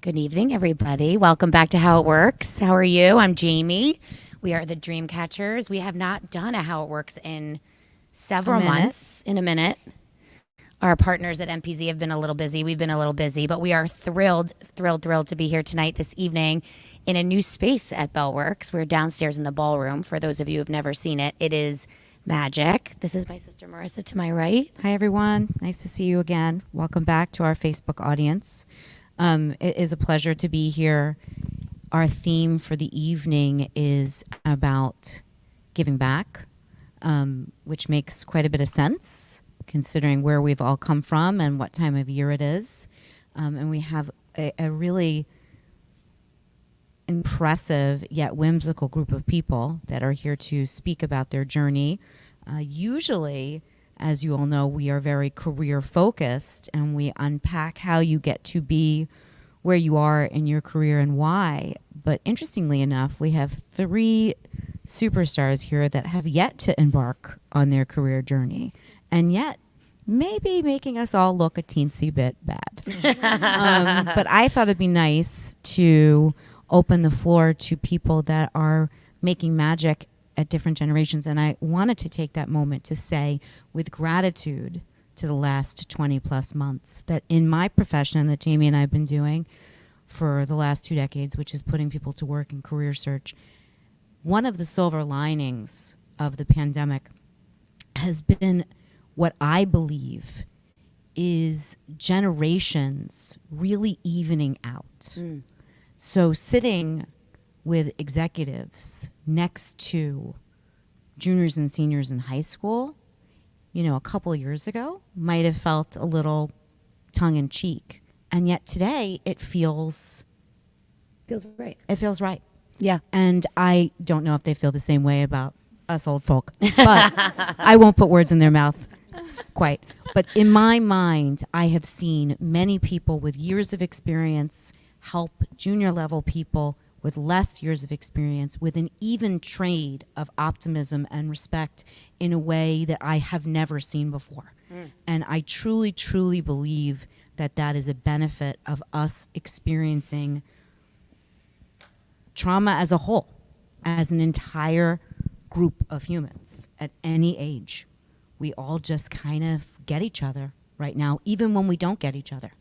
Good evening, everybody. Welcome back to How It Works. How are you? I'm Jamie. We are the Dreamcatchers. We have not done a How It Works in several months. In a minute. Our partners at MPZ have been a little busy. We've been a little busy, but we are thrilled to be here tonight, this evening, in a new space at Bellworks. We're downstairs in the ballroom. For those of you who have never seen it, it is magic. This is my sister Marissa to my right. Hi, everyone. Nice to see you again. Welcome back to our Facebook audience. It is a pleasure to be here. Our theme for the evening is about giving back, which makes quite a bit of sense considering where we've all come from and what time of year it is. And we have a really impressive yet whimsical group of people that are here to speak about their journey. Usually, as you all know, we are very career focused and we unpack how you get to be where you are in your career and why. But interestingly enough, we have 3 superstars here that have yet to embark on their career journey and yet maybe making us all look a teensy bit bad. But I thought it'd be nice to open the floor to people that are making magic at different generations. And I wanted to take that moment to say, with gratitude to the last 20 plus months, that in my profession that Jamie and I have been doing for the last 2 decades, which is putting people to work in career search, one of the silver linings of the pandemic has been what I believe is generations really evening out. So sitting with executives next to juniors and seniors in high school, you know, a couple years ago might have felt a little tongue-in-cheek. And yet today it feels right. It feels right. Yeah. And I don't know if they feel the same way about us old folk, but I won't put words in their mouth quite. But in my mind, I have seen many people with years of experience help junior level people with less years of experience with an even trade of optimism and respect in a way that I have never seen before. And I truly, truly believe that that is a benefit of us experiencing trauma as a whole, as an entire group of humans at any age. We all just kind of get each other right now, even when we don't get each other.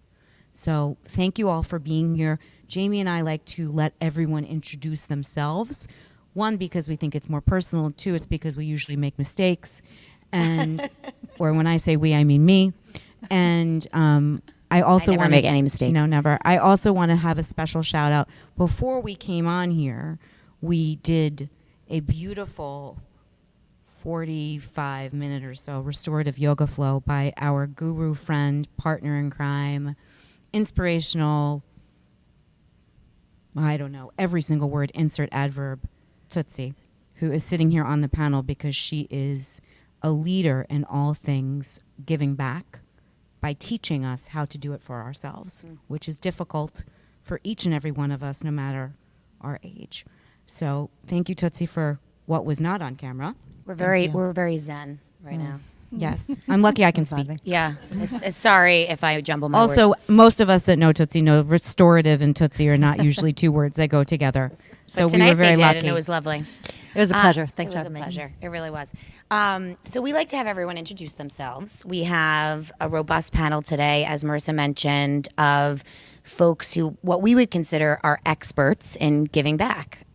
So thank you all for being here. Jamie and I like to let everyone introduce themselves. 1, because we think it's more personal. 2, it's because we usually make mistakes. And, or when I say we, I mean me. And I also never make any mistakes. No, never. I also want to have a special shout out. Before we came on here, we did a beautiful 45-minute or so restorative yoga flow by our guru friend, partner in crime, inspirational, I don't know, every single word, insert adverb, Tootsie, who is sitting here on the panel because she is a leader in all things giving back by teaching us how to do it for ourselves, which is difficult for each and every one of us, no matter our age. So thank you, Tootsie, for what was not on camera. We're very zen right now. Yes, I'm lucky I can speak. Yeah, it's sorry if I jumble my Also, words. most of us that know Tootsie know restorative and Tootsie are not usually 2 words that go together. So But we were tonight very they did, lucky. and it was lovely. It was a pleasure. Thanks it for was a having me. pleasure. It really was. So we like to have everyone introduce themselves. We have a robust panel today, as Marissa mentioned, of folks who what we would consider are experts in giving back,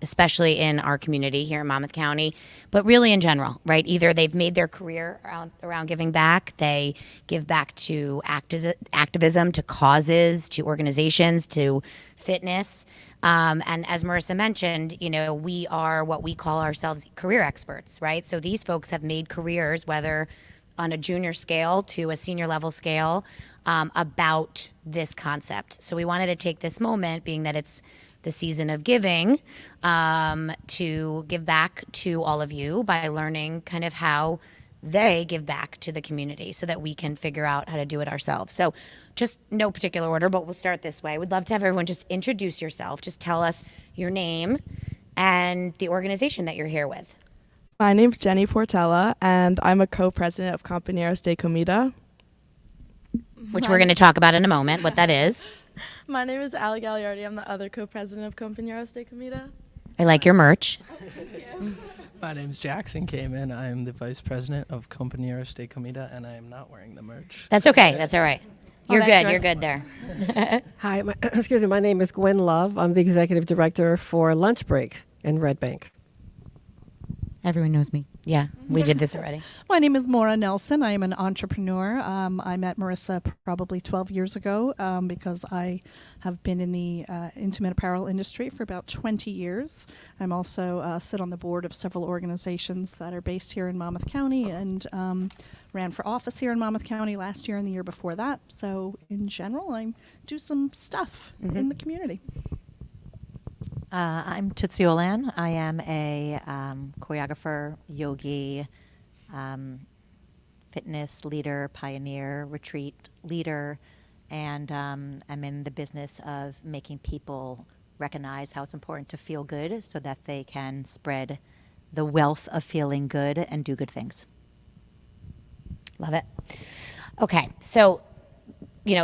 especially in our community here in Monmouth County, but really in general, right? Either they've made their career around giving back, they give back to activism, to causes, to organizations, to fitness. And as Marissa mentioned, you know, we are what we call ourselves career experts, right? So these folks have made careers, whether on a junior scale to a senior level scale, about this concept. So we wanted to take this moment, being that it's the season of giving, to give back to all of you by learning kind of how they give back to the community so that we can figure out how to do it ourselves. So just no particular order, but we'll start this way. We'd love to have everyone just introduce yourself. Just tell us your name and the organization that you're here with. My name's Jenny Portella, and I'm a co-president of Compañeros de Comida. Which we're going to talk about in a moment, what that is. My name is Ali Gagliardi. I'm the other co-president of Compañeros de Comida. I like your merch. My name's Jackson Kamen. I am the vice president of Compañeros de Comida, and I am not wearing the merch. That's okay. That's all right. You're that's good. yours. You're good there. Hi, my name is Gwen Love. I'm the executive director for Lunch Break in Red Bank. Everyone knows me. Yeah, we did this already. My name is Maura Nelson. I am an entrepreneur. I met Marissa probably 12 years ago because I have been in the intimate apparel industry for about 20 years. I'm also sit on the board of several organizations that are based here in Monmouth County and ran for office here in Monmouth County last year and the year before that. So in general, I do some stuff in the community. I'm Tootsie Olan. I am a choreographer, yogi, fitness leader, pioneer, retreat leader, and I'm in the business of making people recognize how it's important to feel good so that they can spread the wealth of feeling good and do good things. Love it. Okay, so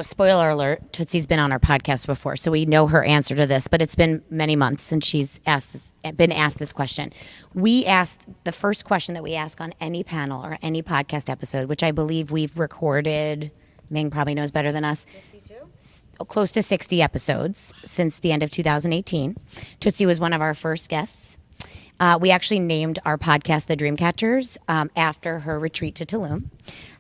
spoiler alert, Tootsie's been on our podcast before, so we know her answer to this, but it's been many months since she's been asked this question. We asked the first question that we ask on any panel or any podcast episode, which I believe we've recorded, Ming probably knows better than us, 52? Close to 60 episodes since the end of 2018. Tootsie was one of our first guests. We actually named our podcast The Dreamcatchers after her retreat to Tulum.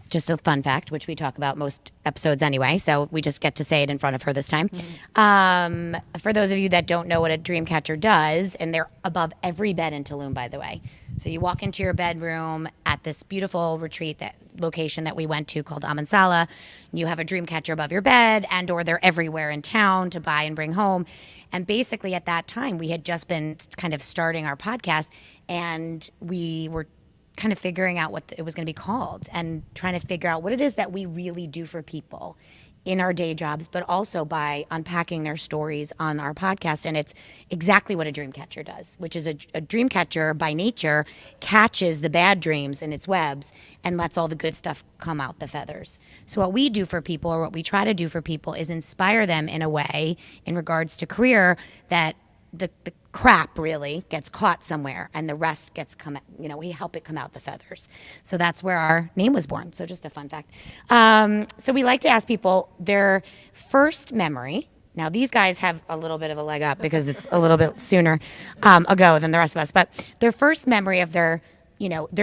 Just a fun fact, which we talk about most episodes anyway, so we just get to say it in front of her this time. For those of you that don't know what a dreamcatcher does, and they're above every bed in Tulum, by the way. So you walk into your bedroom at this beautiful retreat location that we went to called Amansala. You have a dreamcatcher above your bed, and or they're everywhere in town to buy and bring home. And basically at that time, we had just been kind of starting our podcast, and we were kind of figuring out what it was going to be called and trying to figure out what it is that we really do for people in our day jobs, but also by unpacking their stories on our podcast. And it's exactly what a dream catcher does, which is a dream catcher by nature catches the bad dreams in its webs and lets all the good stuff come out the feathers. So what we do for people, or what we try to do for people, is inspire them in a way in regards to career that the crap really gets caught somewhere and the rest gets we help it come out the feathers. So that's where our name was born. So just a fun fact. So we like to ask people their first memory. Now these guys have a little bit of a leg up because it's a little bit sooner ago than the rest of us, but their first memory of their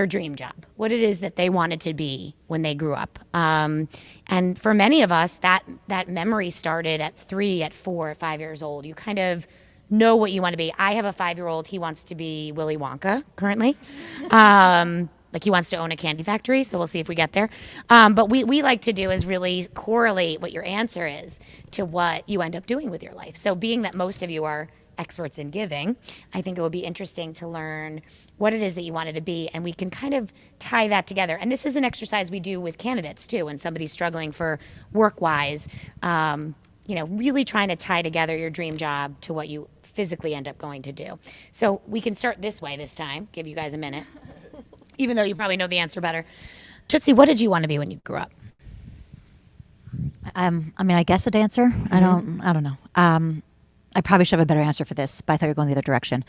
dream job, what it is that they wanted to be when they grew up. And for many of us, that memory started at 3, at 4, at 5 years old. You kind of know what you want to be. I have a 5-year-old. He wants to be Willy Wonka currently. Like he wants to own a candy factory, so we'll see if we get there. But we like to do is really correlate what your answer is to what you end up doing with your life. So being that most of you are experts in giving, I think it would be interesting to learn what it is that you wanted to be, and we can kind of tie that together. And this is an exercise we do with candidates too, when somebody's struggling for work-wise, really trying to tie together your dream job to what you physically end up going to do. So we can start this way this time, give you guys a minute, even though you probably know the answer better. Tootsie, what did you want to be when you grew up? I guess a dancer. I don't know. I probably should have a better answer for this, but I thought you were going the other direction.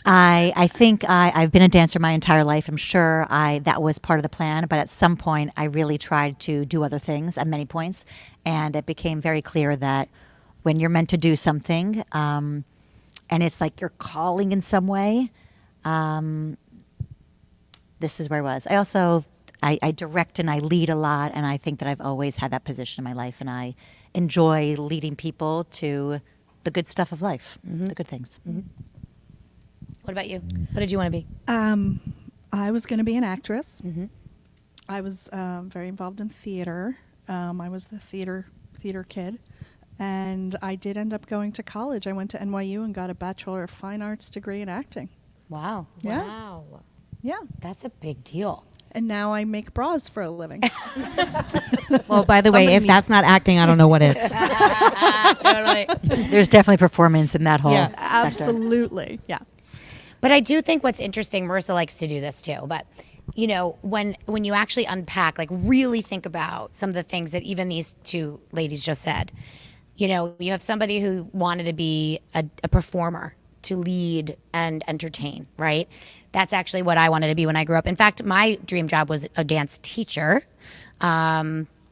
I think I've been a dancer my entire life. I'm sure that was part of the plan, but at some point I really tried to do other things at many points, and it became very clear that when you're meant to do something, and it's like you're calling in some way, this is where I was. I also, I direct and I lead a lot, and I think that I've always had that position in my life, and I enjoy leading people to the good stuff of life, the good things. What about you? What did you want to be? I was going to be an actress. I was very involved in theater. I was the theater kid. And I did end up going to college. I went to NYU and got a Bachelor of Fine Arts degree in acting. Wow. Yeah. Wow. Yeah. That's a big deal. And now I make bras for a living. Well, by the way, if that's not acting, I don't know what is. Totally. There's definitely performance in that whole Yeah, sector. absolutely. Yeah. But I do think what's interesting, Marissa likes to do this too, but you know, when you actually unpack, like really think about some of the things that even these two ladies just said. You know, you have somebody who wanted to be a performer, to lead and entertain, right? That's actually what I wanted to be when I grew up. In fact, my dream job was a dance teacher,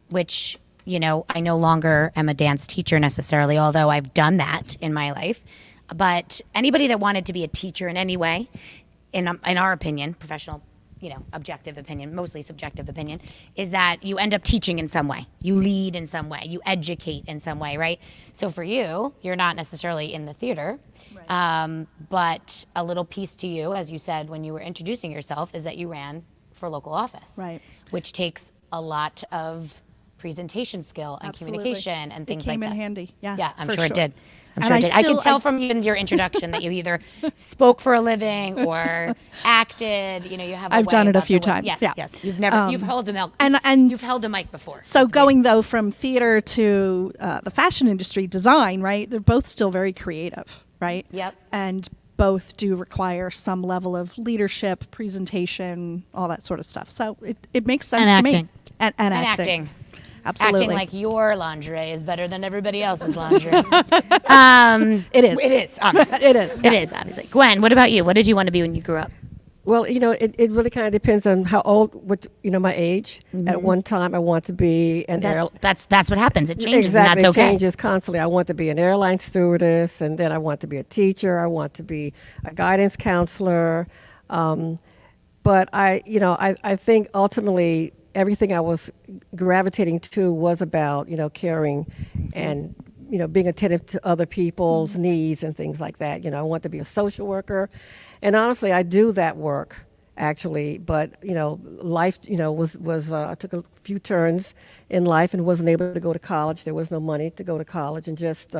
which, you know, I no longer am a dance teacher necessarily, although I've done that in my life. But anybody that wanted to be a teacher in any way, in our opinion, professional, you know, objective opinion, mostly subjective opinion, is that you end up teaching in some way. You lead in some way. You educate in some way, right? So for you, you're not necessarily in the theater, but a little piece to you, as you said when you were introducing yourself, is that you ran for local office, Right. which takes a lot of presentation skill and Absolutely. communication and things It came like that. in handy. Yeah, Yeah, I'm for sure it did. I'm And sure I it did. I still- can tell I- from you in your introduction that you either spoke for a living or acted. You know, you have. I've way done it a about few the way- times, Yes, yeah. yes. You've never. You've held a mic. and you've held a mic before. So going though from theater to the fashion industry, design, right? They're both still very creative, right? Yep. And both do require some level of leadership, presentation, all that sort of stuff. So it makes sense And to acting. me. And and acting. acting. Absolutely. Acting like your lingerie is better than everybody else's lingerie. it is. It is, obviously. It is. It is, obviously. Gwen, what about you? What did you want to be when you grew up? Well, you know, it really kind of depends on how old, what, you know, my age. At one time, I want to be an airline. That's what happens. It changes, Exactly, and that's okay. it changes constantly. I want to be an airline stewardess, and then I want to be a teacher. I want to be a guidance counselor. But I think ultimately everything I was gravitating to was about, you know, caring and, you know, being attentive to other people's needs and things like that. You know, I want to be a social worker. And honestly, I do that work actually, but, you know, life, you know, I took a few turns in life and wasn't able to go to college. There was no money to go to college, and just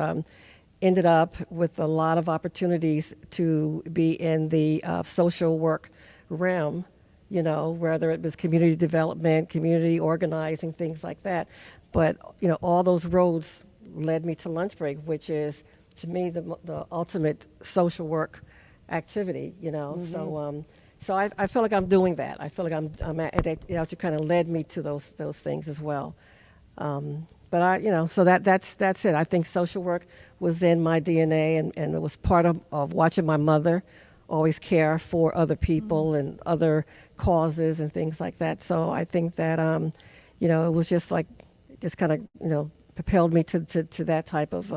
ended up with a lot of opportunities to be in the social work realm, you know, whether it was community development, community organizing, things like that. But, you know, all those roads led me to Lunch Break, which is, to me, the ultimate social work activity, you know. So I feel like I'm doing that. I feel like I'm at it actually kind of led me to those things as well. But I, you know, so that's it. I think social work was in my DNA, and it was part of watching my mother always care for other people and other causes and things like that. So I think that, you know, it was just like, just kind of, you know, propelled me to that type of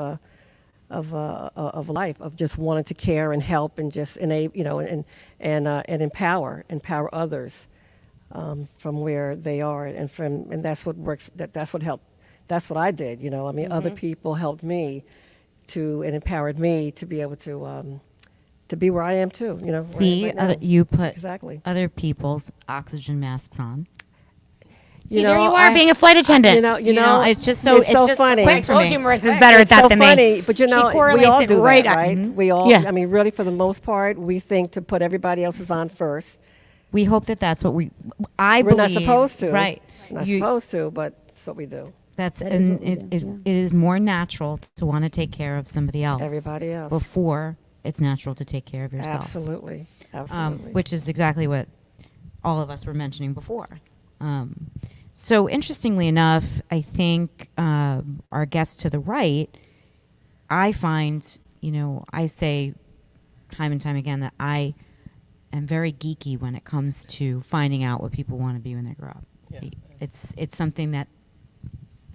life, of just wanting to care and help and just enable, you know, and empower others from where they are, and that's what works. That's what helped. That's what I did. You know, I mean, other people helped me and empowered me to be able to be where I am too. You know, See, right now. you put Exactly. other people's oxygen masks on. See, there you are, being a flight attendant. You know, it's just so it's so just funny. quick I for told me. you Marissa's better at It's that so than funny, me. but you know, She correlates we all it do right that, up. right? Mhm. We all. Yeah. I mean, really, for the most part, we think to put everybody else's on first. We hope that that's what I We're believe. not supposed to. Right. Not You- supposed to, but it's what we do. That's That is and what we it, do, it is more natural to want to take care of somebody else. Everybody else. Before it's natural to take care of yourself. Absolutely. Absolutely. Which is exactly what all of us were mentioning before. So interestingly enough, I think our guest to the right, I find, you know, I say time and time again that I am very geeky when it comes to finding out what people want to be when they grow up. Yeah. It's something that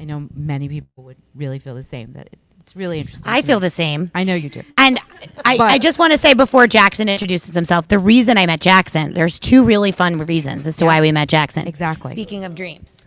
I know many people would really feel the same, that it's really interesting. I to feel me. the same. I know you do. And I just want to say before Jackson introduces himself, the reason I met Jackson, there's two really fun reasons as to why we met Jackson. Exactly. Speaking of dreams.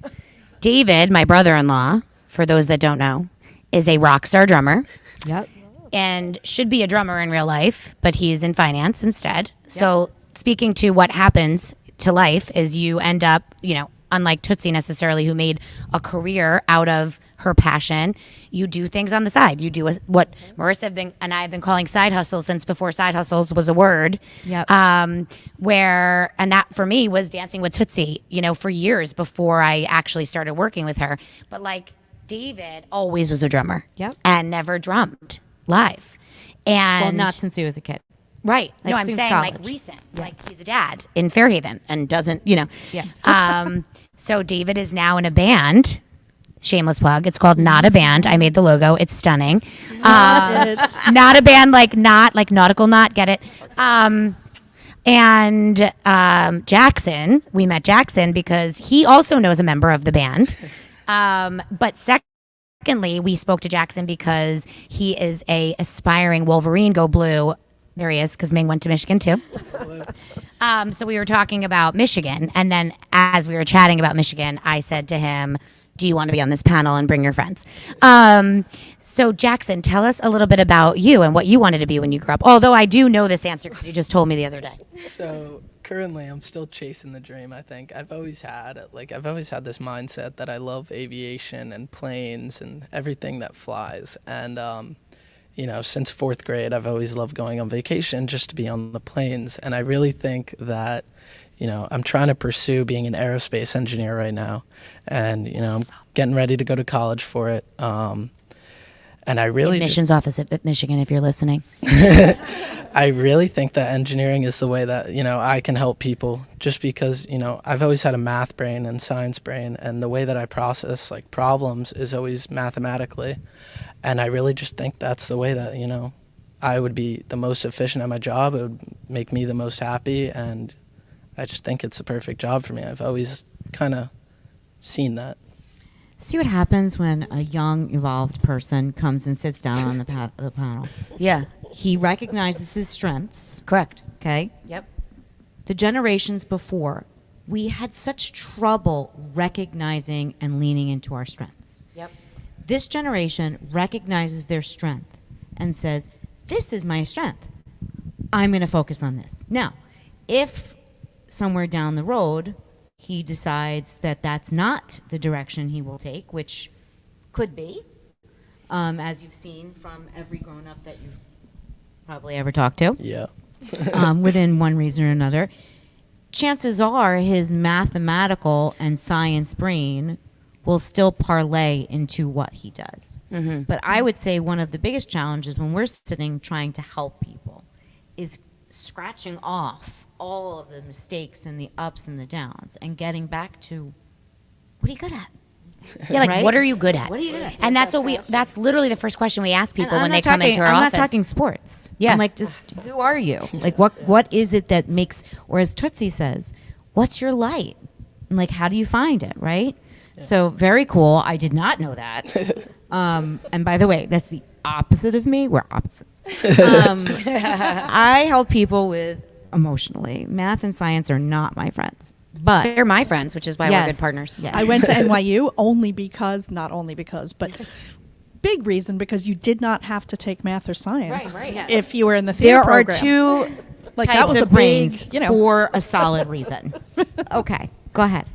David, my brother-in-law, for those that don't know, is a rock star drummer Yep. and should be a drummer in real life, but he's in finance instead. So speaking to what happens to life is you end up, you know, unlike Tootsie necessarily, who made a career out of her passion, you do things on the side. You do what Marissa and I have been calling side hustles since before side hustles was a word. Yep. And that for me was dancing with Tootsie, you know, for years before I actually started working with her. But like David always was a drummer. Yep. And never drummed live. And Well, not since he was a kid. Right. Like No, I'm since saying like college. recent. Like he's a dad in Fairhaven and doesn't, Yeah. So David is now in a band. Shameless plug. It's called Not a Band. I made the logo. It's stunning. Not a band, like not like nautical knot. Get it? And Jackson, we met Jackson because he also knows a member of the band. But secondly, we spoke to Jackson because he is a aspiring Wolverine. Go Blue. There he is, because Ming went to Michigan too. So we were talking about Michigan, and then as we were chatting about Michigan, I said to him, do you want to be on this panel and bring your friends? So Jackson, tell us a little bit about you and what you wanted to be when you grew up. Although I do know this answer because you just told me the other day. So currently, I'm still chasing the dream. I think I've always had this mindset that I love aviation and planes and everything that flies. And since 4th grade, I've always loved going on vacation just to be on the planes. And I really think that, I'm trying to pursue being an aerospace engineer right now. And, I'm getting ready to go to college for it. And I really Admissions office at Michigan, if you're listening. I really think that engineering is the way that, I can help people just because, I've always had a math brain and science brain, and the way that I process like problems is always mathematically. And I really just think that's the way that, I would be the most efficient at my job. It would make me the most happy, and I just think it's the perfect job for me. I've always kind of seen that. See what happens when a young, evolved person comes and sits down on the panel. Yeah, He recognizes his strengths. correct. Okay. Yep. The generations before, we had such trouble recognizing and leaning into our strengths. Yep. This generation recognizes their strength and says, this is my strength. I'm going to focus on this. Now, if somewhere down the road he decides that that's not the direction he will take, which could be, as you've seen from every grown-up that you've probably ever talked to, Yeah. within one reason or another, chances are his mathematical and science brain will still parlay into what he does. Mm-hmm. But I would say one of the biggest challenges when we're sitting trying to help people is scratching off all of the mistakes and the ups and the downs and getting back to, what are you good at? Yeah, like Right? what are you good at? What are you good at? And that's literally the first question we ask people And when I'm they not come into our I'm office. not talking sports. Yeah. I'm like, just who are you? Like, what is it that makes, or as Tootsie says, what's your light? And like, how do you find it, right? Yeah. So very cool. I did not know that. And by the way, that's the opposite of me. We're opposites. I help people with emotionally. Math and science are not my friends. But They're my friends, which is why we're good partners. Yes. I went to NYU not only because, but big reason because you did not have to take math or science if you were in the theater There are program. two Like, types that was of a big, brains you know. for a solid reason. Okay, go ahead.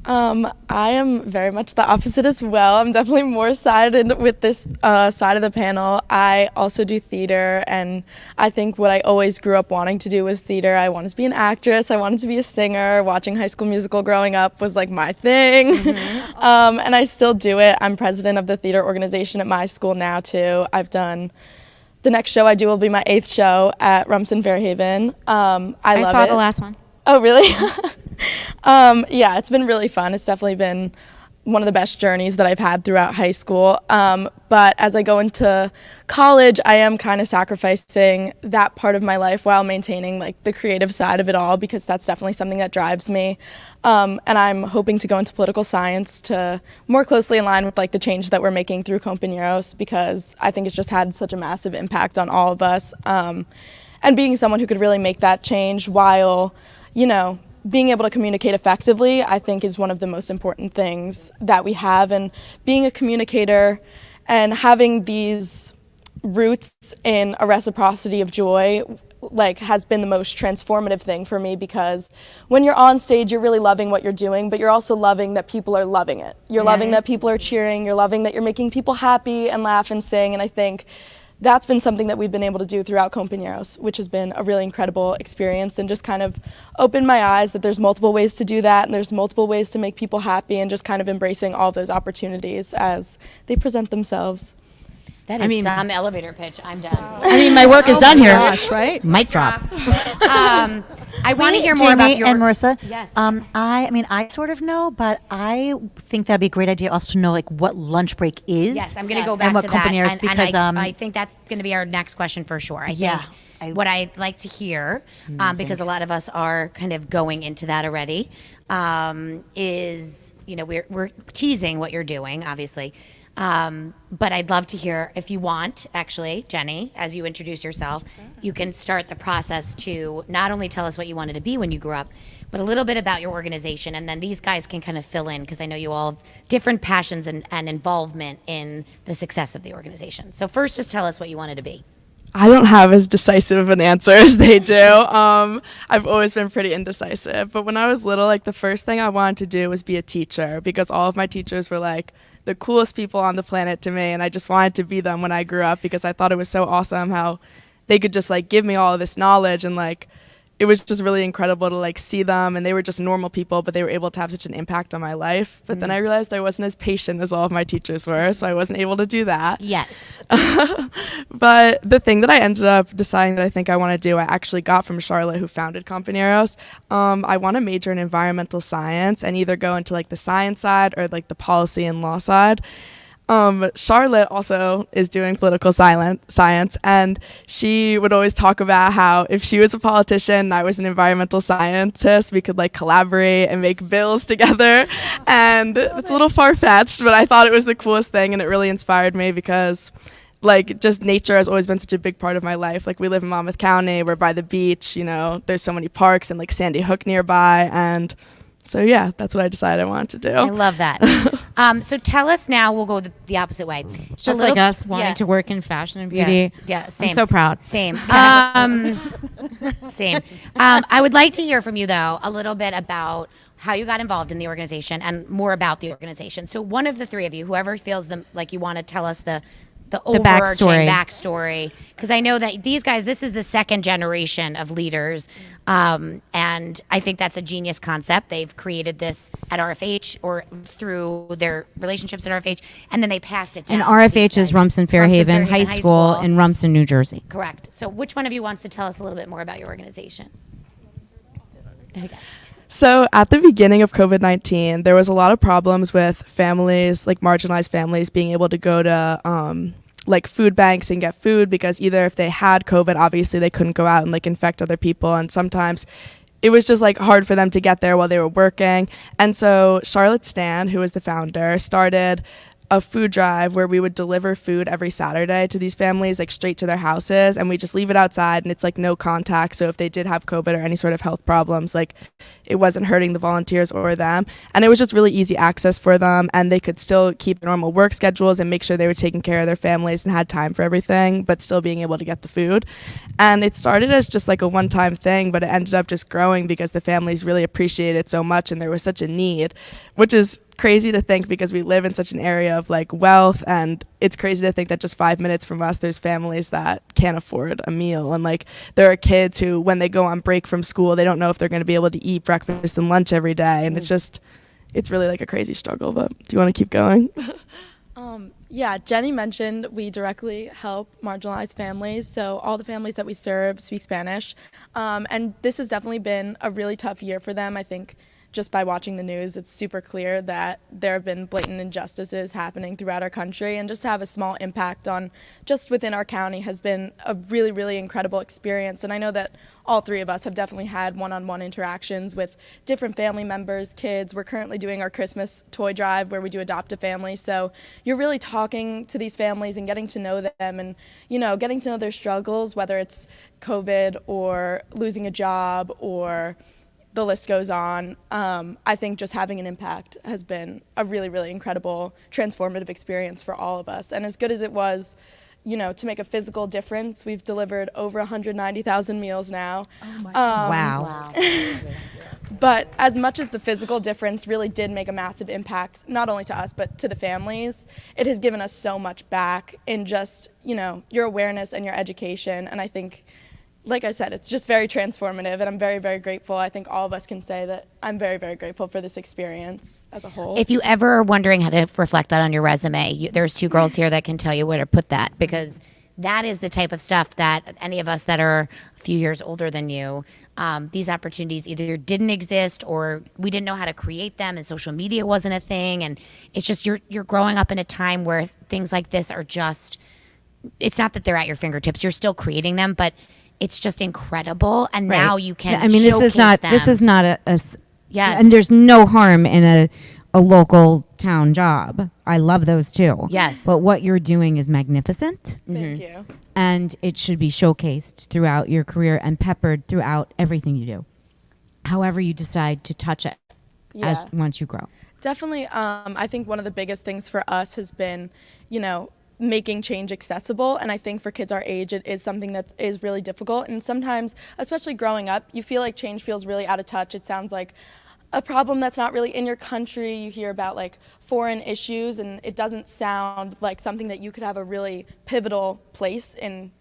I am very much the opposite as well. I'm definitely more sided with this side of the panel. I also do theater, and I think what I always grew up wanting to do was theater. I wanted to be an actress. I wanted to be a singer. Watching High School Musical growing up was like my thing. And I still do it. I'm president of the theater organization at my school now too. The next show I do will be my 8th show at Rumson Fairhaven. I love saw it. the last one. Oh, really? Yeah, it's been really fun. It's definitely been one of the best journeys that I've had throughout high school. But as I go into college, I am kind of sacrificing that part of my life while maintaining like the creative side of it all, because that's definitely something that drives me. And I'm hoping to go into political science to more closely align with like the change that we're making through Compañeros, because I think it's just had such a massive impact on all of us. And being someone who could really make that change while, being able to communicate effectively, I think is one of the most important things that we have. And being a communicator and having these roots in a reciprocity of joy has been the most transformative thing for me, because when you're on stage, you're really loving what you're doing, but you're also loving that people are loving it. You're loving that people are cheering. You're loving that you're making people happy and laugh and sing. And I think that's been something that we've been able to do throughout Compañeros, which has been a really incredible experience, and just kind of opened my eyes that there's multiple ways to do that, and there's multiple ways to make people happy, and just kind of embracing all those opportunities as they present themselves. That is some elevator pitch. I'm done. I mean, my work is done here. Gosh, right? Mic drop. I want to hear more about Jamie your and Marissa. Yes. I mean, I sort of know, but I think that'd be a great idea also to know like what lunch break is. Yes, I'm going to go and back what to company that. is because I think that's going to be our next question for sure. I Yeah, think what I'd like to hear, because a lot of us are kind of going into that already, is, you know, we're teasing what you're doing, obviously. But I'd love to hear, if you want, actually, Jenny, as you introduce yourself, you can start the process to not only tell us what you wanted to be when you grew up, but a little bit about your organization. And then these guys can kind of fill in, because I know you all have different passions and involvement in the success of the organization. So first, just tell us what you wanted to be. I don't have as decisive of an answer as they do. I've always been pretty indecisive. But when I was little, like the first thing I wanted to do was be a teacher, because all of my teachers were like the coolest people on the planet to me, and I just wanted to be them when I grew up, because I thought it was so awesome how they could just like give me all of this knowledge, and like it was just really incredible to like see them, and they were just normal people, but they were able to have such an impact on my life. But then I realized I wasn't as patient as all of my teachers were, so I wasn't able to do that Yet. But the thing that I ended up deciding that I think I want to do, I actually got from Charlotte, who founded Compañeros. I want to major in environmental science and either go into like the science side or like the policy and law side. Charlotte also is doing political science, and she would always talk about how if she was a politician and I was an environmental scientist, we could like collaborate and make bills together. And it's a little far-fetched, but I thought it was the coolest thing, and it really inspired me because like just nature has always been such a big part of my life. Like we live in Monmouth County, we're by the beach, you know, there's so many parks and like Sandy Hook nearby, and so yeah, that's what I decided I wanted to do. I love that. So tell us now, we'll go the opposite way. Just like us wanting to work in fashion and beauty. Yeah, same. I'm so proud. Same. Same. I would like to hear from you, though, a little bit about how you got involved in the organization and more about the organization. So one of the three of you, whoever feels like you want to tell us the overarching backstory, because I know that these guys, this is the second generation of leaders, and I think that's a genius concept. They've created this at RFH or through their relationships at RFH, and then they passed it down. And RFH is Rumson Fairhaven High School in Rumson, New Jersey. Correct. So which one of you wants to tell us a little bit more about your organization? Okay. So at the beginning of COVID-19, there was a lot of problems with families, like marginalized families, being able to go to like food banks and get food, because either if they had COVID, obviously they couldn't go out and like infect other people, and sometimes it was just like hard for them to get there while they were working. And so Charlotte Stan, who was the founder, started a food drive where we would deliver food every Saturday to these families, like straight to their houses, and we just leave it outside, and it's like no contact. So if they did have COVID or any sort of health problems, like it wasn't hurting the volunteers or them, and it was just really easy access for them, and they could still keep normal work schedules and make sure they were taking care of their families and had time for everything, but still being able to get the food. And it started as just like a one-time thing, but it ended up just growing because the families really appreciated it so much, and there was such a need, which is crazy to think because we live in such an area of like wealth, and it's crazy to think that just 5 minutes from us there's families that can't afford a meal, and like there are kids who when they go on break from school they don't know if they're going to be able to eat breakfast and lunch every day, and it's really like a crazy struggle. But do you want to keep going? Yeah, Jenny mentioned we directly help marginalized families, so all the families that we serve speak Spanish, and this has definitely been a really tough year for them. I think just by watching the news, it's super clear that there have been blatant injustices happening throughout our country, and just to have a small impact on just within our county has been a really, really incredible experience. And I know that all three of us have definitely had one-on-one interactions with different family members, kids. We're currently doing our Christmas toy drive where we do adopt a family. So you're really talking to these families and getting to know them, and, you know, getting to know their struggles, whether it's COVID or losing a job or the list goes on. I think just having an impact has been a really, really incredible, transformative experience for all of us. And as good as it was, you know, to make a physical difference, we've delivered over 190,000 meals now. Oh my Wow. But as much as the physical difference really did make a massive impact, not only to us, but to the families, it has given us so much back in just, you know, your awareness and your education. And I think, like I said, it's just very transformative, and I'm very, very grateful. I think all of us can say that I'm very, very grateful for this experience as a whole. If you ever are wondering how to reflect that on your resume, there's two girls here that can tell you where to put that, because that is the type of stuff that any of us that are a few years older than you, these opportunities either didn't exist or we didn't know how to create them, and social media wasn't a thing. And it's just you're growing up in a time where things like this are just, it's not that they're at your fingertips, you're still creating them, but it's just incredible. And Right. now you can I mean, this showcase is not them. this is not a Yes. and there's no harm in a local town job. I love those too. Yes. But what you're doing is magnificent, Thank you. and it should be showcased throughout your career and peppered throughout everything you do. However you decide to touch it as once you grow. Definitely. I think one of the biggest things for us has been, making change accessible. And I think for kids our age, it is something that is really difficult. And sometimes, especially growing up, you feel like change feels really out of touch. It sounds like a problem that's not really in your country. You hear about like foreign issues, and it doesn't sound like something that you could have a really pivotal place in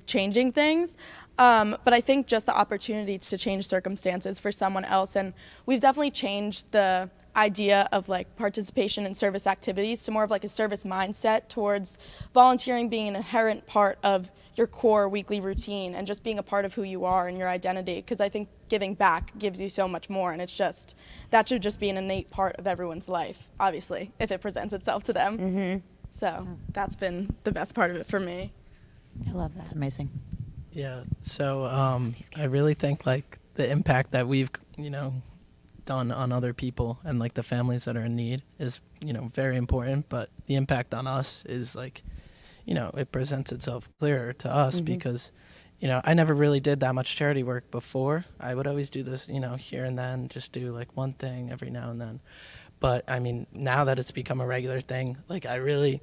changing things. But I think just the opportunity to change circumstances for someone else, and we've definitely changed the idea of like participation in service activities to more of like a service mindset towards volunteering being an inherent part of your core weekly routine and just being a part of who you are and your identity, because I think giving back gives you so much more, and it's just that should just be an innate part of everyone's life, obviously, if it presents itself to them. So that's been the best part of it for me. I love that. That's amazing. Yeah. So I really think like the impact that we've, done on other people and like the families that are in need is, very important. But the impact on us is like, it presents itself clearer to us because, I never really did that much charity work before. I would always do this, here and then, just do like one thing every now and then. But I mean, now that it's become a regular thing, like I really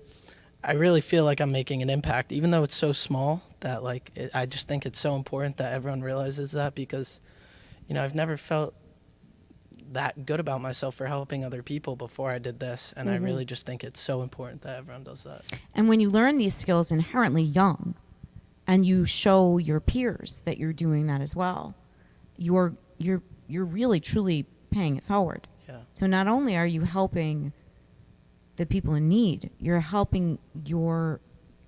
feel like I'm making an impact, even though it's so small that like, I just think it's so important that everyone realizes that, because, I've never felt that good about myself for helping other people before I did this. And I really just think it's so important that everyone does that. And when you learn these skills inherently young, and you show your peers that you're doing that as well, you're really truly paying it forward. Yeah. So not only are you helping the people in need, you're helping your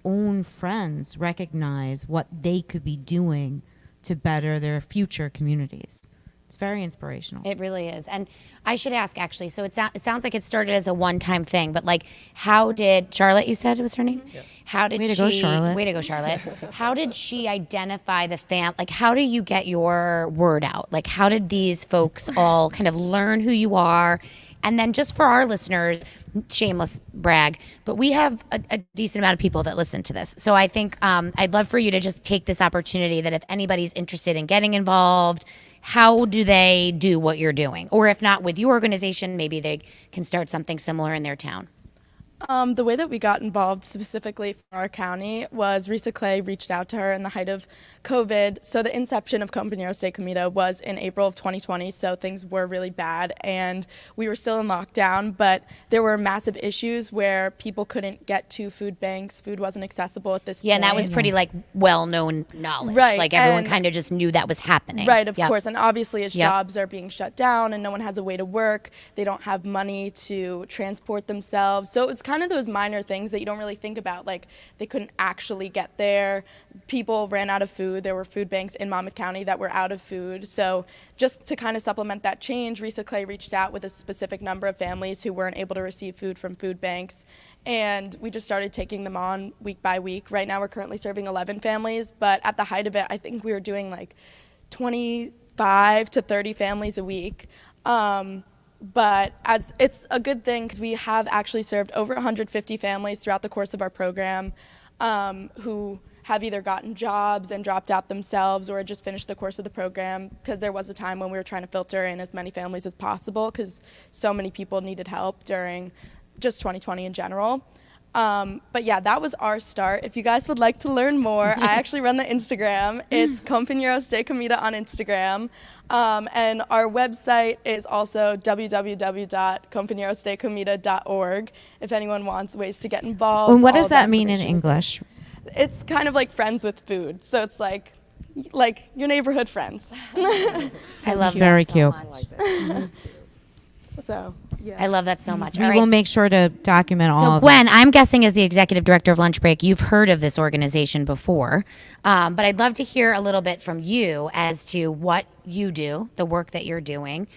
own friends recognize what they could be doing to better their future communities. It's very inspirational. It really is. And I should ask, actually, so it sounds like it started as a one-time thing, but like, how did Charlotte, you said it was her name? Yeah. How did Way to go, Charlotte. Way to go, Charlotte. How did she identify like, how do you get your word out? Like, how did these folks all kind of learn who you are? And then just for our listeners, shameless brag, but we have a decent amount of people that listen to this. So I think I'd love for you to just take this opportunity that if anybody's interested in getting involved, how do they do what you're doing? Or if not with your organization, maybe they can start something similar in their town. The way that we got involved specifically for our county was Risa Clay reached out to her in the height of COVID. So the inception of Compañeros de Comida was in April of 2020, so things were really bad and we were still in lockdown, but there were massive issues where people couldn't get to food banks. Food wasn't accessible at this point. Yeah, and that was pretty like well-known knowledge. Right, Like everyone and- kind of just knew that was happening. Right, of Yep. course. And obviously as Yep. jobs are being shut down and no one has a way to work, they don't have money to transport themselves. So it was kind of those minor things that you don't really think about. Like they couldn't actually get there. People ran out of food. There were food banks in Monmouth County that were out of food. So just to kind of supplement that change, Risa Clay reached out with a specific number of families who weren't able to receive food from food banks. And we just started taking them on week by week. Right now we're currently serving 11 families, but at the height of it, I think we were doing like 25 to 30 families a week. But as it's a good thing because we have actually served over 150 families throughout the course of our program who have either gotten jobs and dropped out themselves or just finished the course of the program, because there was a time when we were trying to filter in as many families as possible because so many people needed help during just 2020 in general. But yeah, that was our start. If you guys would like to learn more, I actually run the Instagram. It's Compañeros de Comida on Instagram. And our website is also www.compañerosdecomida.org if anyone wants ways to get involved. And what all does of that mean in information is there. English? It's kind of like friends with food. So it's like like your neighborhood friends. I love Very that cute. so much. So yeah. I love that so much. We All will right. make sure to document all So of Gwen, I'm guessing as the executive director of Lunch Break, you've heard of this organization before, but I'd love to hear a little bit from you as to what you do, the work that you're doing.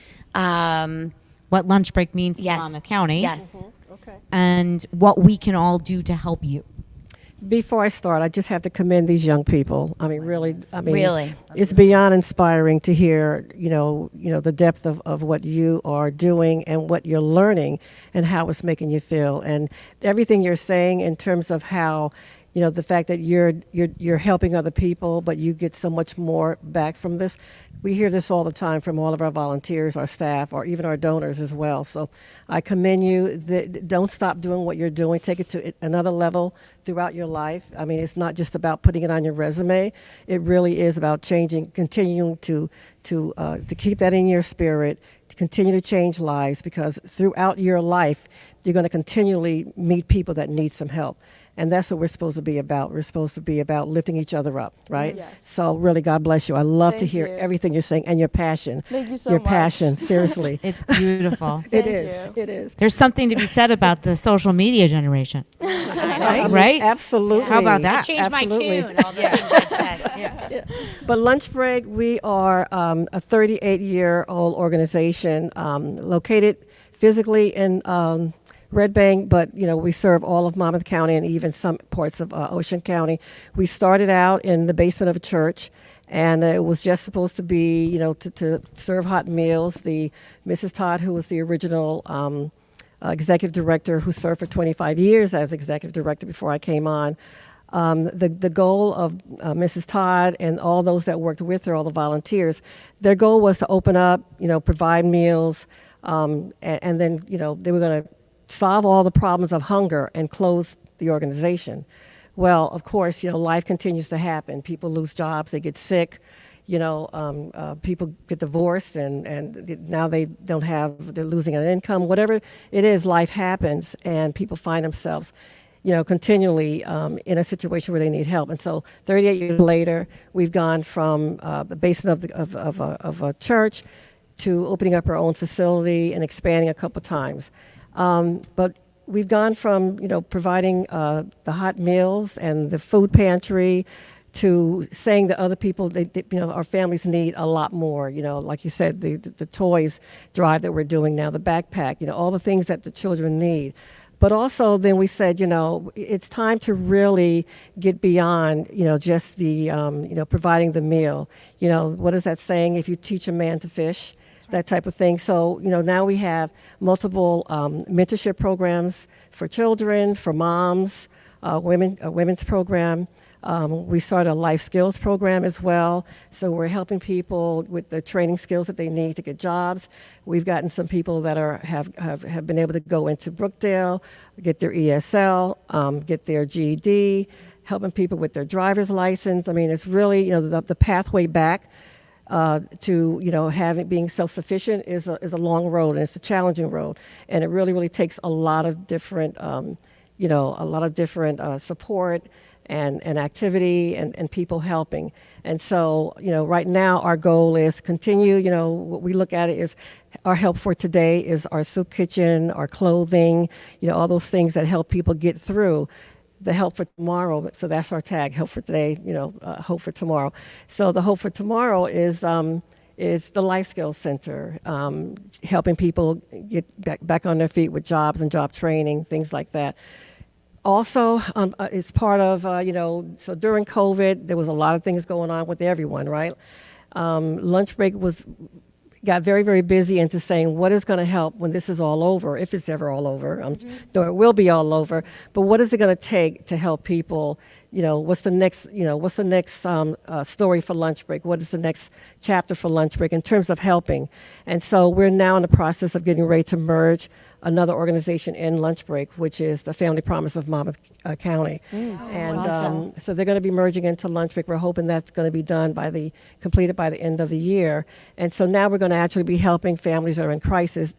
what lunch break means Yes. to Monmouth County. Yes. Okay. And what we can all do to help you. Before I start, I just have to commend these young people. I mean, really. I mean, Really. it's beyond inspiring to hear, the depth of what you are doing and what you're learning and how it's making you feel, and everything you're saying in terms of how, the fact that you're helping other people, but you get so much more back from this. We hear this all the time from all of our volunteers, our staff, or even our donors as well. So I commend you. Don't stop doing what you're doing. Take it to another level throughout your life. I mean, it's not just about putting it on your resume. It really is about changing, continuing to keep that in your spirit, to continue to change lives, because throughout your life, you're going to continually meet people that need some help. And that's what we're supposed to be about. We're supposed to be about lifting each other up, right? Yes. So really, God bless you. I love to Thank hear you. everything you're saying and your passion. Thank you so your much. passion, seriously. It's beautiful. It Thank is. you. It is. There's something to be said about the social media generation. I mean, Right? Absolutely. How about that? Changed Absolutely. my tune. All the things I've said. But Lunch Break, we are a 38-year-old organization located physically in Red Bank, but we serve all of Monmouth County and even some parts of Ocean County. We started out in the basement of a church, and it was just supposed to be, to serve hot meals. The Mrs. Todd, who was the original executive director, who served for 25 years as executive director before I came on. The goal of Mrs. Todd and all those that worked with her, all the volunteers, their goal was to open up, provide meals, and then, they were going to solve all the problems of hunger and close the organization. Well, of course, life continues to happen. People lose jobs, they get sick, people get divorced, and now they're losing an income. Whatever it is, life happens, and people find themselves, continually in a situation where they need help. And so 38 years later, we've gone from the basement of a church to opening up our own facility and expanding a couple times. But we've gone from, providing the hot meals and the food pantry to saying that other people, our families need a lot more. Like you said, the toys drive that we're doing now, the backpack, all the things that the children need. But also then we said, it's time to really get beyond, just the, providing the meal. What is that saying? If you teach a man to fish, that type of thing. So, now we have multiple mentorship programs for children, for moms, a women's program. We started a life skills program as well. So we're helping people with the training skills that they need to get jobs. We've gotten some people that have been able to go into Brookdale, get their ESL, get their GED, helping people with their driver's license. I mean, it's really, the pathway back to being self-sufficient is a long road, and it's a challenging road, and it really takes a lot of different support and activity and people helping. And so right now our goal is continue. What we look at it is our help for today is our soup kitchen, our clothing, all those things that help people get through. The help for tomorrow, so that's our tag, help for today, hope for tomorrow. So the hope for tomorrow is the Life Skills Center, helping people get back on their feet with jobs and job training, things like that. Also, it's part of, so during COVID, there was a lot of things going on with everyone, right? Lunch Break got very, very busy into saying what is going to help when this is all over, if it's ever all over. Though it will be all over. But what is it going to take to help people? What's the next story for Lunch Break? What is the next chapter for Lunch Break in terms of helping? And so we're now in the process of getting ready to merge another organization in Lunch Break, which is the Family Promise of Monmouth County. And awesome. so they're going to be merging into Lunch Break. We're hoping that's going to be completed by the end of the year. And so now we're going to actually be helping families that are in crisis,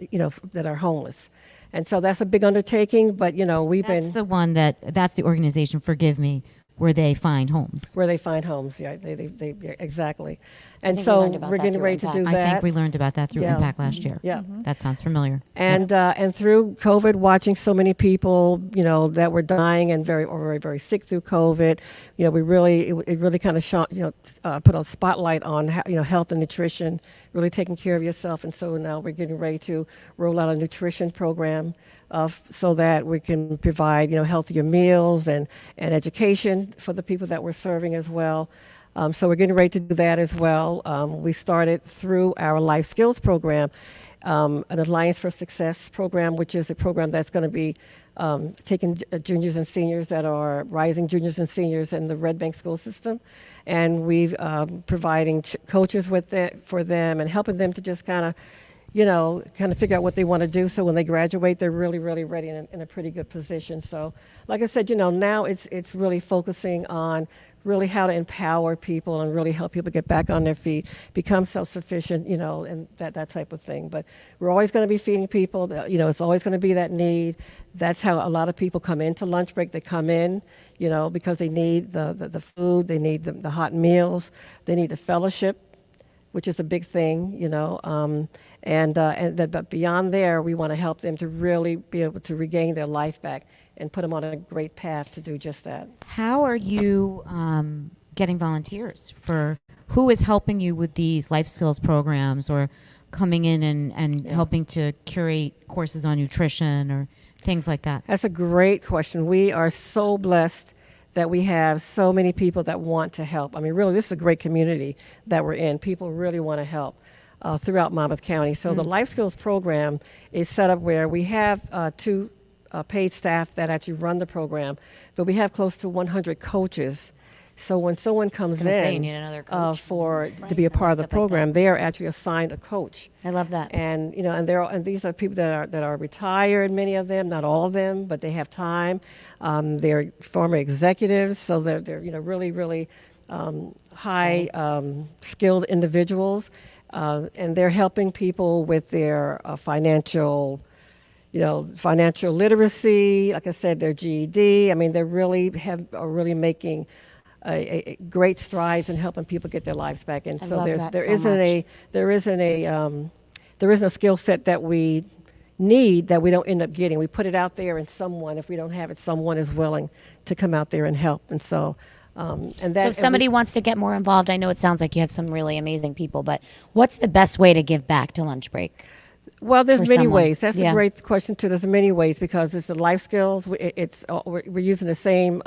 that are homeless. And so that's a big undertaking, but that's That's the organization, forgive me, where they find homes. Where they find homes, yeah, yeah, exactly. And think we so learned about we're that getting through ready to do Impact. that. I think we learned about that through Yeah. Impact last year. Yeah. That sounds familiar. And through COVID, watching so many people, that were dying and very sick through COVID, we really it really kind of put a spotlight on health and nutrition, really taking care of yourself. And so now we're getting ready to roll out a nutrition program, so that we can provide healthier meals and education for the people that we're serving as well. So we're getting ready to do that as well. We started through our life skills program, an Alliance for Success program, which is a program that's going to be taking juniors and seniors that are rising juniors and seniors in the Red Bank school system, and we've providing coaches with it for them and helping them to just kind of figure out what they want to do. So when they graduate, they're really, really ready and in a pretty good position. So, like I said, now it's really focusing on really how to empower people and really help people get back on their feet, become self-sufficient, and that type of thing. But we're always going to be feeding people. It's always going to be that need. That's how a lot of people come into lunch break. They come in, because they need the food, they need the hot meals, they need the fellowship, which is a big thing, but beyond there, we want to help them to really be able to regain their life back and put them on a great path to do just that. How are you getting volunteers for who is helping you with these life skills programs or coming in and helping to curate courses on nutrition or things like that? That's a great question. We are so blessed that we have so many people that want to help. I mean, really, this is a great community that we're in. People really want to help throughout Monmouth County. So the Life Skills program is set up where we have two paid staff that actually run the program, but we have close to 100 coaches. So when someone comes say, you in need another coach. to be a part of the Stuff like program, they are actually assigned a coach. I love that. And and these are people that are retired, many of them, not all of them, but they have time. They're former executives, so they're really high skilled individuals, and they're helping people with their financial literacy. Like I said, their GED. I mean, they really are really making a great strides in helping people get their lives back. And so there isn't a skill set that we need that we don't end up getting. We put it out there, and if we don't have it, someone is willing to come out there and help. And so. So if somebody wants to get more involved, I know it sounds like you have some really amazing people, but what's the best way to give back to lunch break? Well, there's many someone? ways. That's a great question too. There's many ways because it's the life skills. We're using the same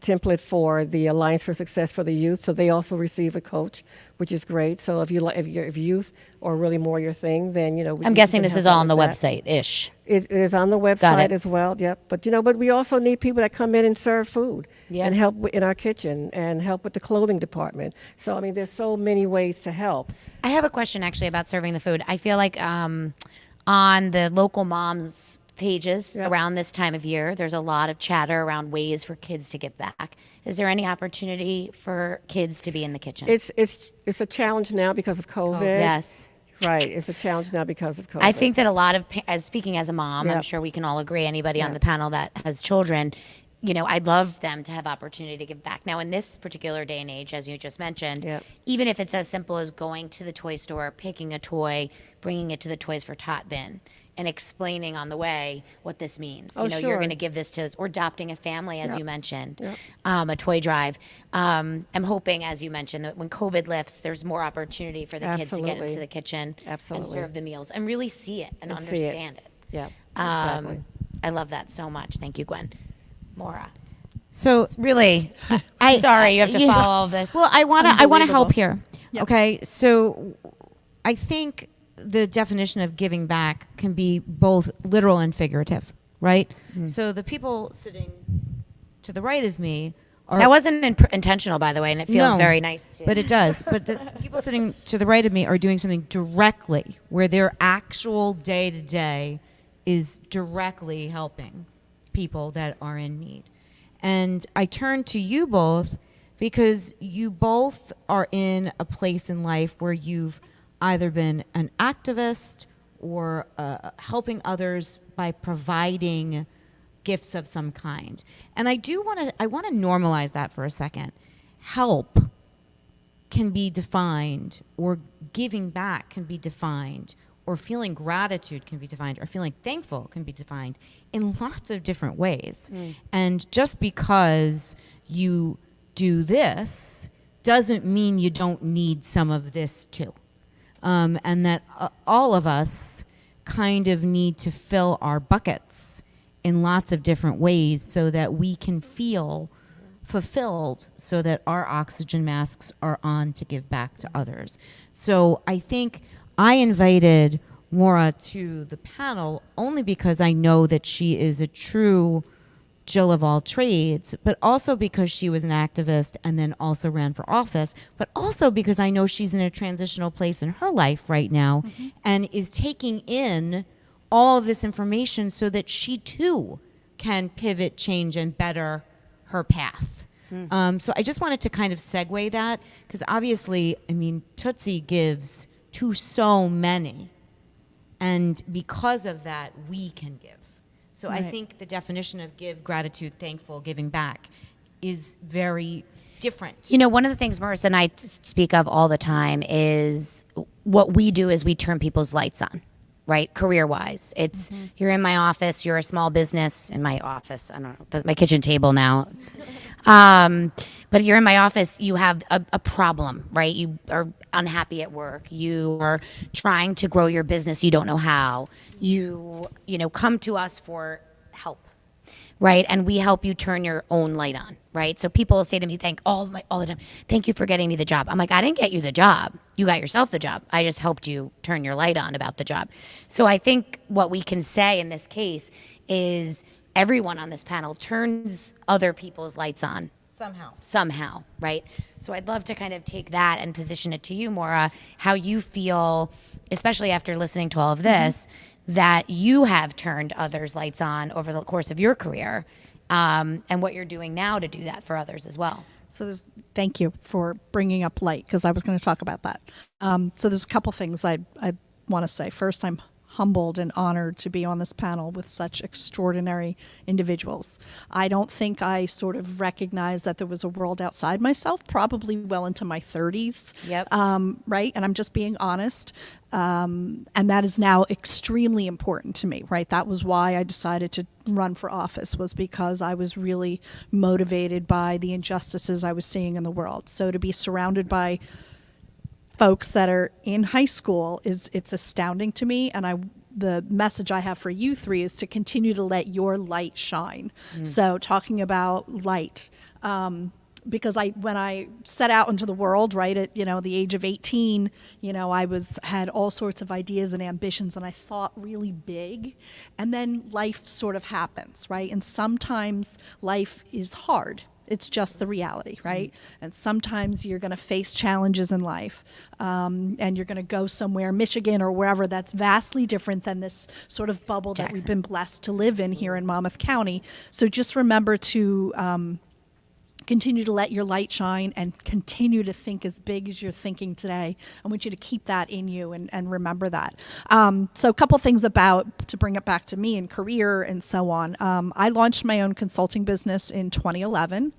template for the Alliance for Success for the Youth. So they also receive a coach, which is great. So if youth or really more your thing, then I'm guessing this is all on the website ish. It is on the website as well. Yep. But we also need people that come in and serve food and help in our kitchen and help with the clothing department. So I mean, there's so many ways to help. I have a question actually about serving the food. I feel like on the local moms pages around this time of year, there's a lot of chatter around ways for kids to give back. Is there any opportunity for kids to be in the kitchen? It's a challenge now because of COVID. Yes. Right. It's a challenge now because of COVID. I think that a lot of, speaking as a mom, I'm sure we can all agree, anybody on the panel that has children, I'd love them to have opportunity to give back. Now, in this particular day and age, as you just mentioned, even if it's as simple as going to the toy store, picking a toy, bringing it to the Toys for Tot bin, and explaining on the way what this means. You're going to give this to, or adopting a family, as you mentioned, a toy drive. I'm hoping, as you mentioned, that when COVID lifts, there's more opportunity for the kids to get into the kitchen and serve the meals and really see it and understand it. Yeah, exactly. I love that so much. Thank you, Gwen. Maura. So Really, sorry you have to follow all this. Well, I want to help here. Okay, so I think the definition of giving back can be both literal and figurative, right? So the people sitting to the right of me are... That wasn't intentional, by the way, and it feels very nice. But it does. But the people sitting to the right of me are doing something directly where their actual day-to-day is directly helping people that are in need. And I turn to you both because you both are in a place in life where you've either been an activist or helping others by providing gifts of some kind. And I want to normalize that for a second. Help can be defined, or giving back can be defined, or feeling gratitude can be defined, or feeling thankful can be defined in lots of different ways. And just because you do this doesn't mean you don't need some of this too. And that all of us kind of need to fill our buckets in lots of different ways so that we can feel fulfilled, so that our oxygen masks are on to give back to others. So I think I invited Maura to the panel only because I know that she is a true Jill of all trades, but also because she was an activist and then also ran for office, but also because I know she's in a transitional place in her life right now and is taking in all of this information so that she too can pivot, change, and better her path. So I just wanted to kind of segue that, because obviously, I mean, Tootsie gives to so many, and because of that, we can give. So I think the definition of give, gratitude, thankful, giving back is very different. You know, one of the things Marissa and I speak of all the time is what we do is we turn people's lights on, right? Career-wise. It's you're in my office, you're a small business in my office. I don't know, that's my kitchen table now. But you're in my office, you have a problem, right? You are unhappy at work. You are trying to grow your business. You don't know how. You know, come to us for help, right? And we help you turn your own light on, right? So people will say to me, all the time, thank you for getting me the job. I'm like, I didn't get you the job. You got yourself the job. I just helped you turn your light on about the job. So I think what we can say in this case is everyone on this panel turns other people's lights on. Somehow, right? So I'd love to kind of take that and position it to you, Maura, how you feel, especially after listening to all of this, that you have turned others' lights on over the course of your career, and what you're doing now to do that for others as well. So thank you for bringing up light, because I was going to talk about that. So there's a couple things I want to say. First, I'm humbled and honored to be on this panel with such extraordinary individuals. I don't think I sort of recognized that there was a world outside myself, probably well into my 30s. Yep. Right? And I'm just being honest. And that is now extremely important to me, right? That was why I decided to run for office, was because I was really motivated by the injustices I was seeing in the world. So to be surrounded by folks that are in high school it's astounding to me, and the message I have for you three is to continue to let your light shine. So talking about light, because when I set out into the world, right, at the age of 18, I had all sorts of ideas and ambitions, and I thought really big, and then life sort of happens, right? And sometimes life is hard. It's just the reality, right? And sometimes you're going to face challenges in life, and you're going to go somewhere, Michigan or wherever, that's vastly different than this sort of bubble that we've been blessed to live in here in Monmouth County. So just remember to continue to let your light shine and continue to think as big as you're thinking today. I want you to keep that in you and remember that. So a couple things to bring it back to me and career and so on. I launched my own consulting business in 2011.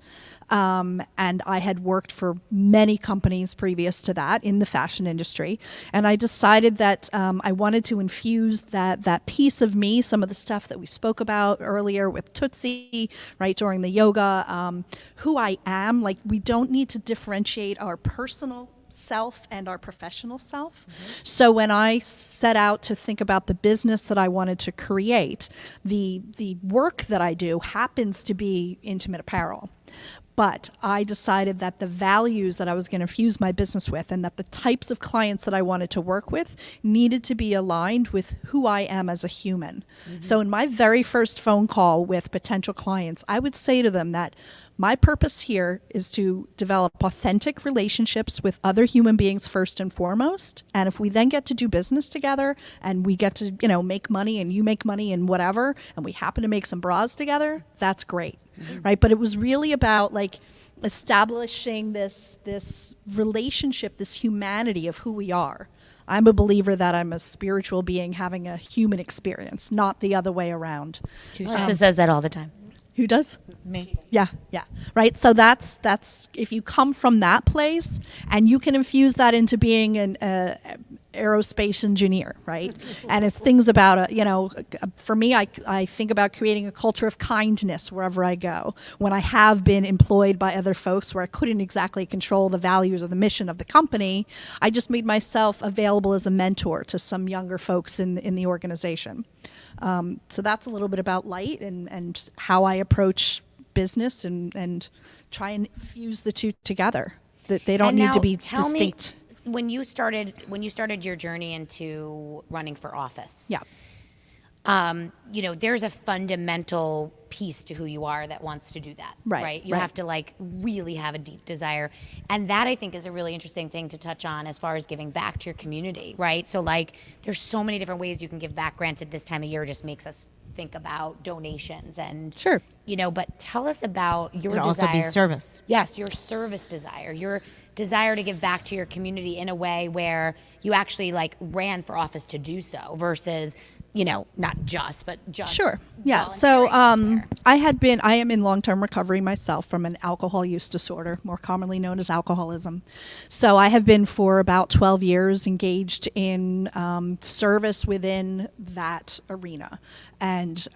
And I had worked for many companies previous to that in the fashion industry. And I decided that I wanted to infuse that piece of me, some of the stuff that we spoke about earlier with Tootsie, right, during the yoga, who I am. Like, we don't need to differentiate our personal self and our professional self. So when I set out to think about the business that I wanted to create, the work that I do happens to be intimate apparel. But I decided that the values that I was going to fuse my business with, and that the types of clients that I wanted to work with, needed to be aligned with who I am as a human. So in my very first phone call with potential clients, I would say to them that my purpose here is to develop authentic relationships with other human beings first and foremost. And if we then get to do business together, and we get to, make money, and you make money and whatever, and we happen to make some bras together, that's great. Right? But it was really about establishing this relationship, this humanity of who we are. I'm a believer that I'm a spiritual being having a human experience, not the other way around. Marissa says that all the time. Who does? Me. Yeah, yeah. Right. So that's if you come from that place and you can infuse that into being an aerospace engineer, right? And it's things about for me, I think about creating a culture of kindness wherever I go. When I have been employed by other folks where I couldn't exactly control the values or the mission of the company, I just made myself available as a mentor to some younger folks in the organization. So that's a little bit about light and how I approach business and try and fuse the two together. That they don't And need now to be tell distinct. Me, when you started your journey into running for office. Yeah. There's a fundamental piece to who you are that wants to do that. Right, You right. have to really have a deep desire. And that I think is a really interesting thing to touch on as far as giving back to your community, right? So there's so many different ways you can give back. Granted, this time of year just makes us think about donations and Sure. but tell us about your Could desire. also be service. Yes, your service desire, your desire to give back to your community in a way where you actually ran for office to do so versus, not just, but just. Sure. Yeah. So volunteering elsewhere. I am in long-term recovery myself from an alcohol use disorder, more commonly known as alcoholism. So I have been for about 12 years engaged in service within that arena. And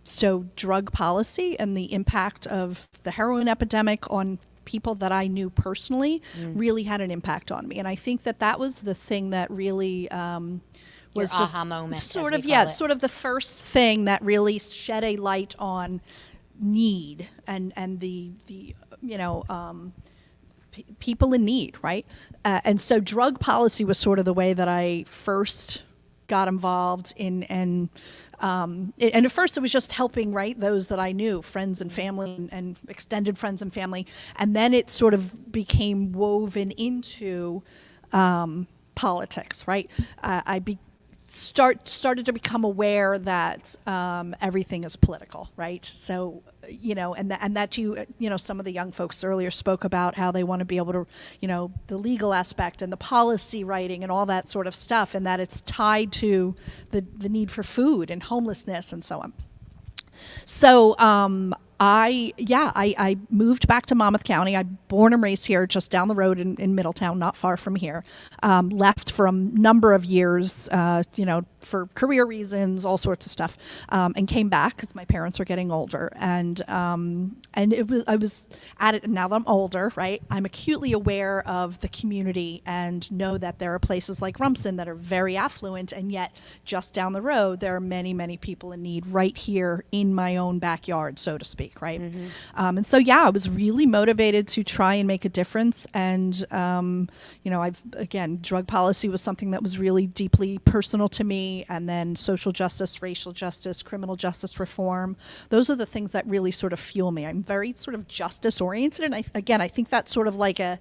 so drug policy and the impact of the heroin epidemic on people that I knew personally really had an impact on me. And I think that was the thing that really was Your the aha moment, as sort we of call it. sort of the first thing that really shed a light on need and the people in need, right? And so drug policy was sort of the way that I first got involved in, and at first it was just helping, right, those that I knew, friends and family and extended friends and family, and then it sort of became woven into politics, right? Started to become aware that everything is political, right? So, and that some of the young folks earlier spoke about how they want to be able to, the legal aspect and the policy writing and all that sort of stuff, and that it's tied to the need for food and homelessness and so on. So, I moved back to Monmouth County. I'm born and raised here, just down the road in Middletown, not far from here. Left for a number of years, for career reasons, all sorts of stuff, and came back because my parents were getting older. And I was at it now that I'm older, right? I'm acutely aware of the community and know that there are places like Rumson that are very affluent, and yet just down the road there are many, many people in need right here in my own backyard, so to speak. Right. Mm-hmm. And so, I was really motivated to try and make a difference. And, drug policy was something that was really deeply personal to me. And then social justice, racial justice, criminal justice reform. Those are the things that really sort of fuel me. I'm very sort of justice oriented. And I think that's sort of like a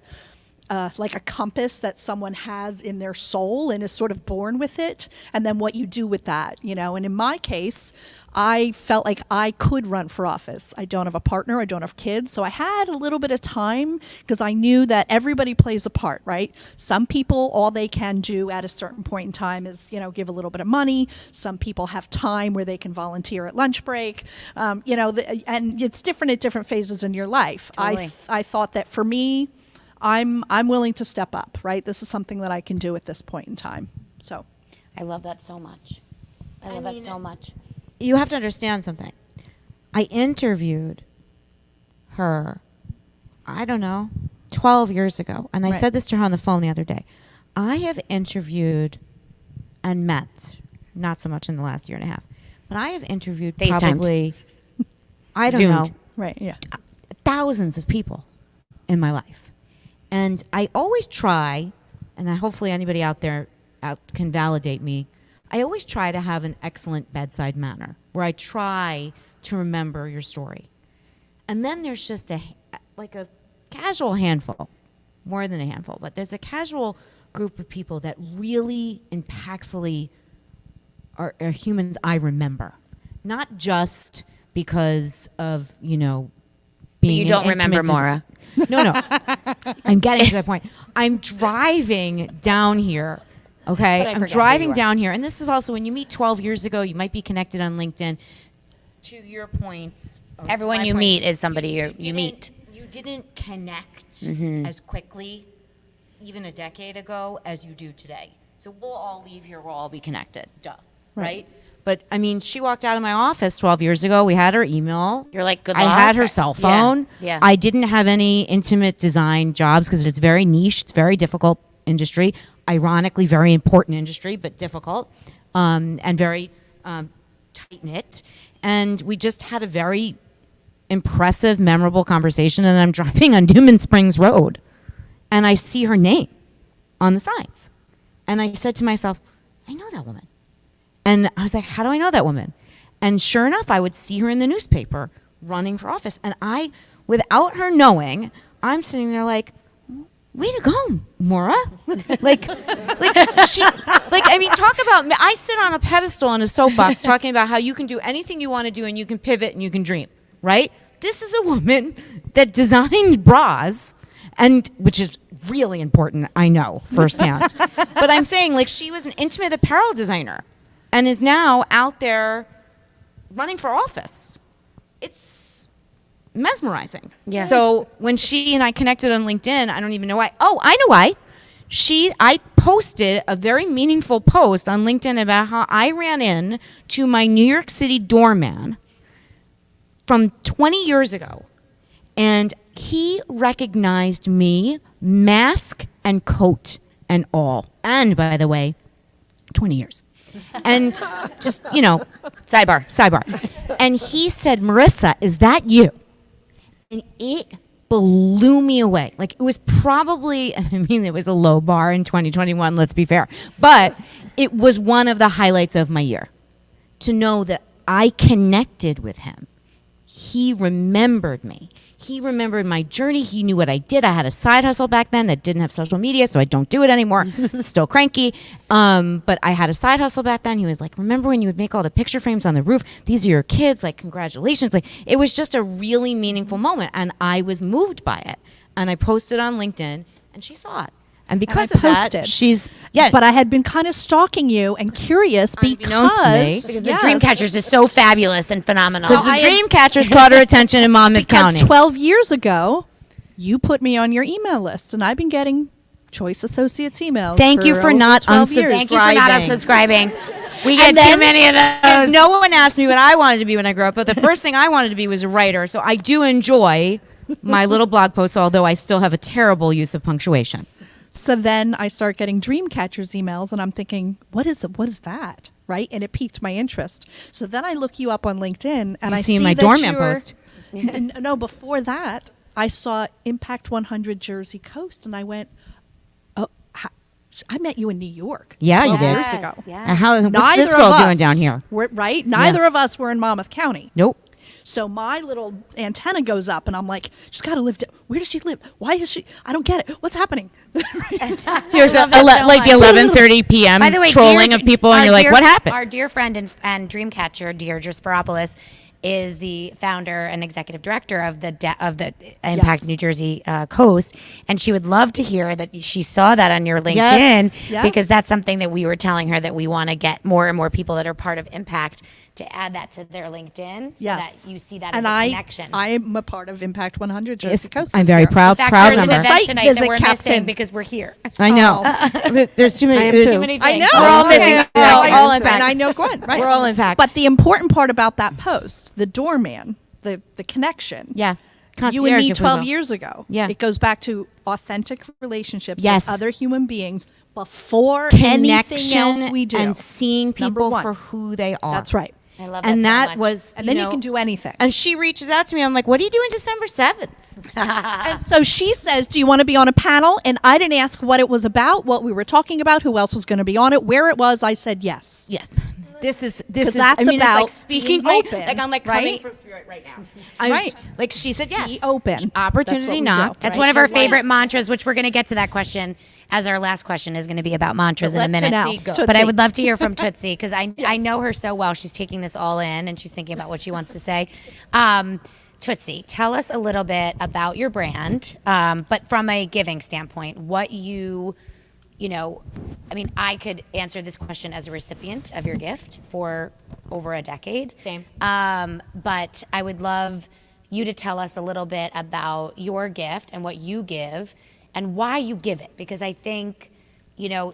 compass that someone has in their soul and is sort of born with it, and then what you do with that, and in my case, I felt like I could run for office. I don't have a partner, I don't have kids, so I had a little bit of time because I knew that everybody plays a part, right? Some people, all they can do at a certain point in time is, give a little bit of money. Some people have time where they can volunteer at lunch break, and it's different at different phases in your life. Totally. I thought that for me, I'm willing to step up, right? This is something that I can do at this point in time. So I love that so much. I love that so much. You have to understand something. I interviewed her, 12 years ago. And I Right. said this to her on the phone the other day. I have interviewed and met, not so much in the last year and a half, but I have interviewed FaceTimed. probably, I don't Zoomed. know, right, yeah. thousands of people in my life. And I always try, and hopefully anybody out there can validate me, I always try to have an excellent bedside manner where I try to remember your story. And then there's just a casual handful, more than a handful, but there's a casual group of people that really impactfully are humans I remember. Not just because of, being You an don't remember intimate Maura. No. I'm getting to that point. I'm driving down here, Okay, But I I'm forget who driving you are. down here, and this is also when you meet 12 years ago, you might be connected on LinkedIn. To your points, or to Everyone my you point, meet is somebody you didn't- meet. You didn't connect as quickly, even a decade ago, as you do today. So we'll all leave here, we'll all be connected. Duh, right? But I mean, she walked out of my office 12 years ago. We had her email. You're like, good I luck. had her cell phone. Yeah. I didn't have any intimate design jobs because it's very niche. It's very difficult industry. Ironically, very important industry, but difficult and very tight knit. And we just had a very impressive, memorable conversation. And I'm driving on Newman Springs Road, and I see her name on the signs. And I said to myself, I know that woman. And I was like, how do I know that woman? And sure enough, I would see her in the newspaper running for office. And I, without her knowing, I'm sitting there like, way to go, Maura. like, I mean, talk about, I sit on a pedestal on a soapbox talking about how you can do anything you want to do and you can pivot and you can dream, right? This is a woman that designed bras, and which is really important, I know, firsthand. But I'm saying, like, she was an intimate apparel designer and is now out there running for office. It's mesmerizing. Yeah. So when she and I connected on LinkedIn, I don't even know why. Oh, I know why. I posted a very meaningful post on LinkedIn about how I ran in to my New York City doorman from 20 years ago, and he recognized me, mask and coat and all. And by the way, 20 years. And just, sidebar. And he said, Marissa, is that you? And it blew me away. Like, it was probably, it was a low bar in 2021, let's be fair. But it was one of the highlights of my year. To know that I connected with him. He remembered me. He remembered my journey. He knew what I did. I had a side hustle back then that didn't have social media, so I don't do it anymore. Still cranky. But I had a side hustle back then. He would like, remember when you would make all the picture frames on the roof? These are your kids. Like, congratulations. Like, it was just a really meaningful moment, and I was moved by it. And I posted on LinkedIn, and she saw it. And because of that, posted. But I had been kind of stalking you and curious Unbeknownst to me. Because the Dreamcatchers is so fabulous and phenomenal. Because the Dreamcatchers caught her attention in Monmouth because County. 12 years ago, you put me on your email list, and I've been getting Choice Associates emails. Thank you for over not 12 years. Thank you for not unsubscribing. unsubscribing. We get too many of Because those. no one asked me what I wanted to be when I grew up, but the first thing I wanted to be was a writer. So I do enjoy my little blog posts, although I still have a terrible use of punctuation. So then I start getting Dreamcatchers emails, and I'm thinking, what is that? Right? And it piqued my interest. So then I look you up on LinkedIn, and I see my that doorman you're- post. No, before that, I saw Impact 100 Jersey Coast, and I went, oh, I met you in New York. Yeah, you 12 did. years ago. What's this girl doing down here? Right? Neither of us were in Monmouth County. Nope. So my little antenna goes up, and I'm like, she's got to live. Where does she live? Why is she? I don't get it. What's happening? Here's love that so like much. the 11:30 p.m. By the way, trolling of people, and you're like, what happened? Our dear friend and Dreamcatcher, Deirdre Spiropoulos, is the founder and executive director of the Impact New Jersey Coast, and she would love to hear that she saw that on your LinkedIn Yes. because that's something that we were telling her that we want to get more and more people that are part of Impact to add that to their LinkedIn, so that you see that and as a connection. I'm a part of Impact 100 Jersey Yes, Coast. I'm this very year. proud In fact, member. there's an event Site tonight visit that we're missing captain. because we're here. I know. There's too many. I am there's too. too many I things. know. We're all missing. Okay. We're all all And Impact. I know Gwen, right? We're all Impact. But the important part about that post, the doorman, the connection. Yeah. You and Concierge, me if we 12 will. years ago. Yeah. It goes back to authentic relationships Yes. with other human beings before anything Connection else we do. and seeing Number people one. for who they are. That's right. I love that And so that much. was, And then you know, can do anything. And she reaches out to me. I'm like, what are you doing December 7th? And so she says, do you want to be on a panel? And I didn't ask what it was about, what we were talking about, who else was going to be on it, where it was. I said yes. Yeah. This is that's I mean, it's about like speaking being right, open, like I'm like coming right? from spirit right now. Right. Like she said yes. Be open. Opportunity That's what we knocked. do. That's Right. one of our She's like- favorite mantras, which we're going to get to that question as our last question is going to be about mantras in a Let minute. Tootsie go. But I Tootsie. would love to hear from Tootsie because I know her so well. She's taking this all in and she's thinking about what she wants to say. Tootsie, tell us a little bit about your brand, but from a giving standpoint, what you I mean, I could answer this question as a recipient of your gift for over a decade. Same. But I would love you to tell us a little bit about your gift and what you give and why you give it. Because I think,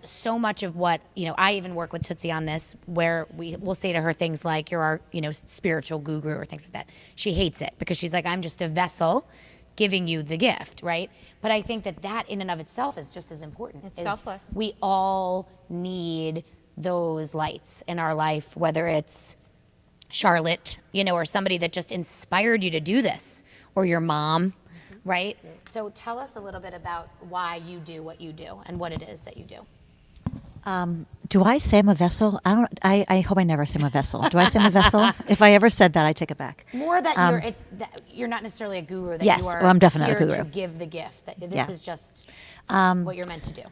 so much of what, I even work with Tootsie on this, where we'll say to her things like, you're our, spiritual guru or things like that. She hates it because she's like, I'm just a vessel giving you the gift, right? But I think that in and of itself is just as important. It's selfless. We all need those lights in our life, whether it's Charlotte, or somebody that just inspired you to do this, or your mom, right? Yeah. So tell us a little bit about why you do what you do and what it is that you do. Do I say I'm a vessel? I hope I never say I'm a vessel. Do I say I'm a vessel? If I ever said that, I take it back. More that you're not necessarily a guru. That yes, you are well, I'm definitely not a here guru. to give the gift. That this Yeah. is just what you're meant to do.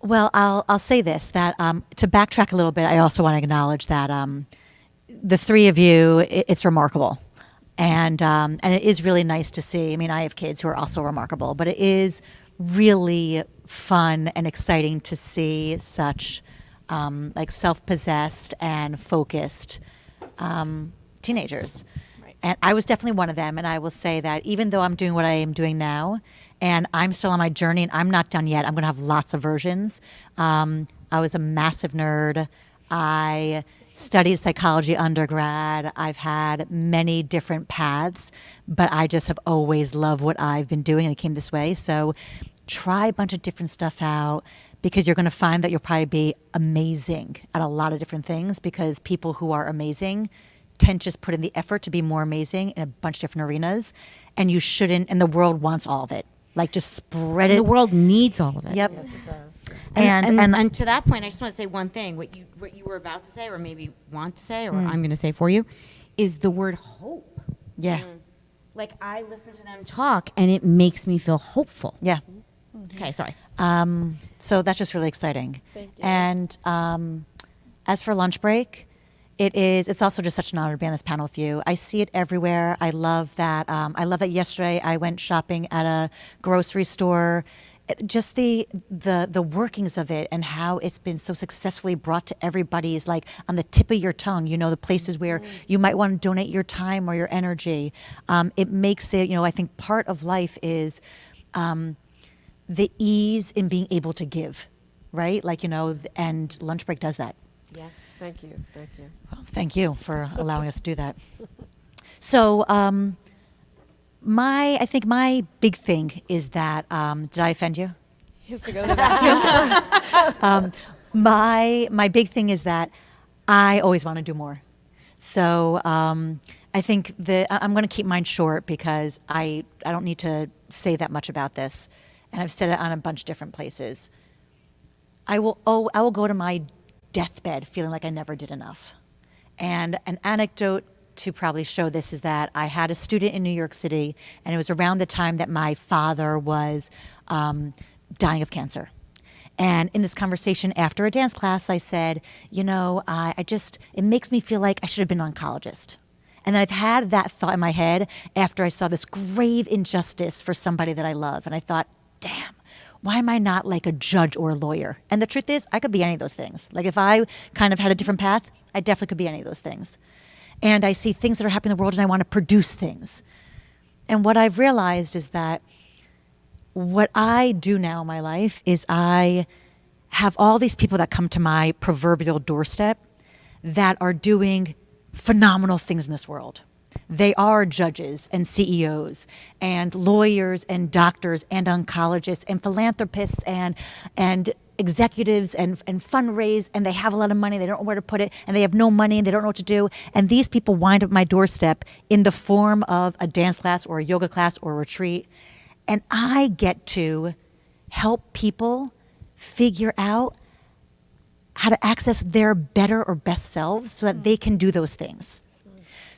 Well, I'll say this, that to backtrack a little bit, I also want to acknowledge that the three of you, it's remarkable. And it is really nice to see. I mean, I have kids who are also remarkable, but it is really fun and exciting to see such self-possessed and focused teenagers. Right. And I was definitely one of them. And I will say that even though I'm doing what I am doing now, and I'm still on my journey, and I'm not done yet. I'm going to have lots of versions. I was a massive nerd. I studied psychology undergrad. I've had many different paths, but I just have always loved what I've been doing, and it came this way. So try a bunch of different stuff out, because you're going to find that you'll probably be amazing at a lot of different things, because people who are amazing tend to just put in the effort to be more amazing in a bunch of different arenas, and you shouldn't, and the world wants all of it. Just spread it. The world needs all of it. Yep. Yes, it does. And to that point, I just want to say one thing. What you were about to say, or maybe want to say, or I'm going to say for you, is the word hope. Yeah. I listen to them talk, and it makes me feel hopeful. Yeah. Okay, sorry. So that's just really exciting. Thank you. And as for lunch break, it's also just such an honor to be on this panel with you. I see it everywhere. I love that. Yesterday I went shopping at a grocery store. Just the workings of it and how it's been so successfully brought to everybody is like on the tip of your tongue. The places where you might want to donate your time or your energy. It makes it. I think part of life is the ease in being able to give, right? And lunch break does that. Yeah. Thank you. Thank you. Well, thank you for allowing us to do that. So, I think my big thing is that, did I offend you? He has to go to the bathroom. My big thing is that I always want to do more. So, I think I'm going to keep mine short, because I don't need to say that much about this. And I've said it on a bunch of different places. I will go to my deathbed feeling like I never did enough. And an anecdote to probably show this is that I had a student in New York City, and it was around the time that my father was dying of cancer. And in this conversation after a dance class, I said, it makes me feel like I should have been an oncologist. And then I've had that thought in my head after I saw this grave injustice for somebody that I love. And I thought, damn, why am I not like a judge or a lawyer? And the truth is, I could be any of those things. If I kind of had a different path, I definitely could be any of those things. And I see things that are happening in the world, and I want to produce things. And what I've realized is that what I do now in my life is I have all these people that come to my proverbial doorstep that are doing phenomenal things in this world. They are judges and CEOs and lawyers and doctors and oncologists and philanthropists and executives and fundraise, and they have a lot of money, they don't know where to put it, and they have no money and they don't know what to do. And these people wind up at my doorstep in the form of a dance class or a yoga class or a retreat. And I get to help people figure out how to access their better or best selves so that they can do those things.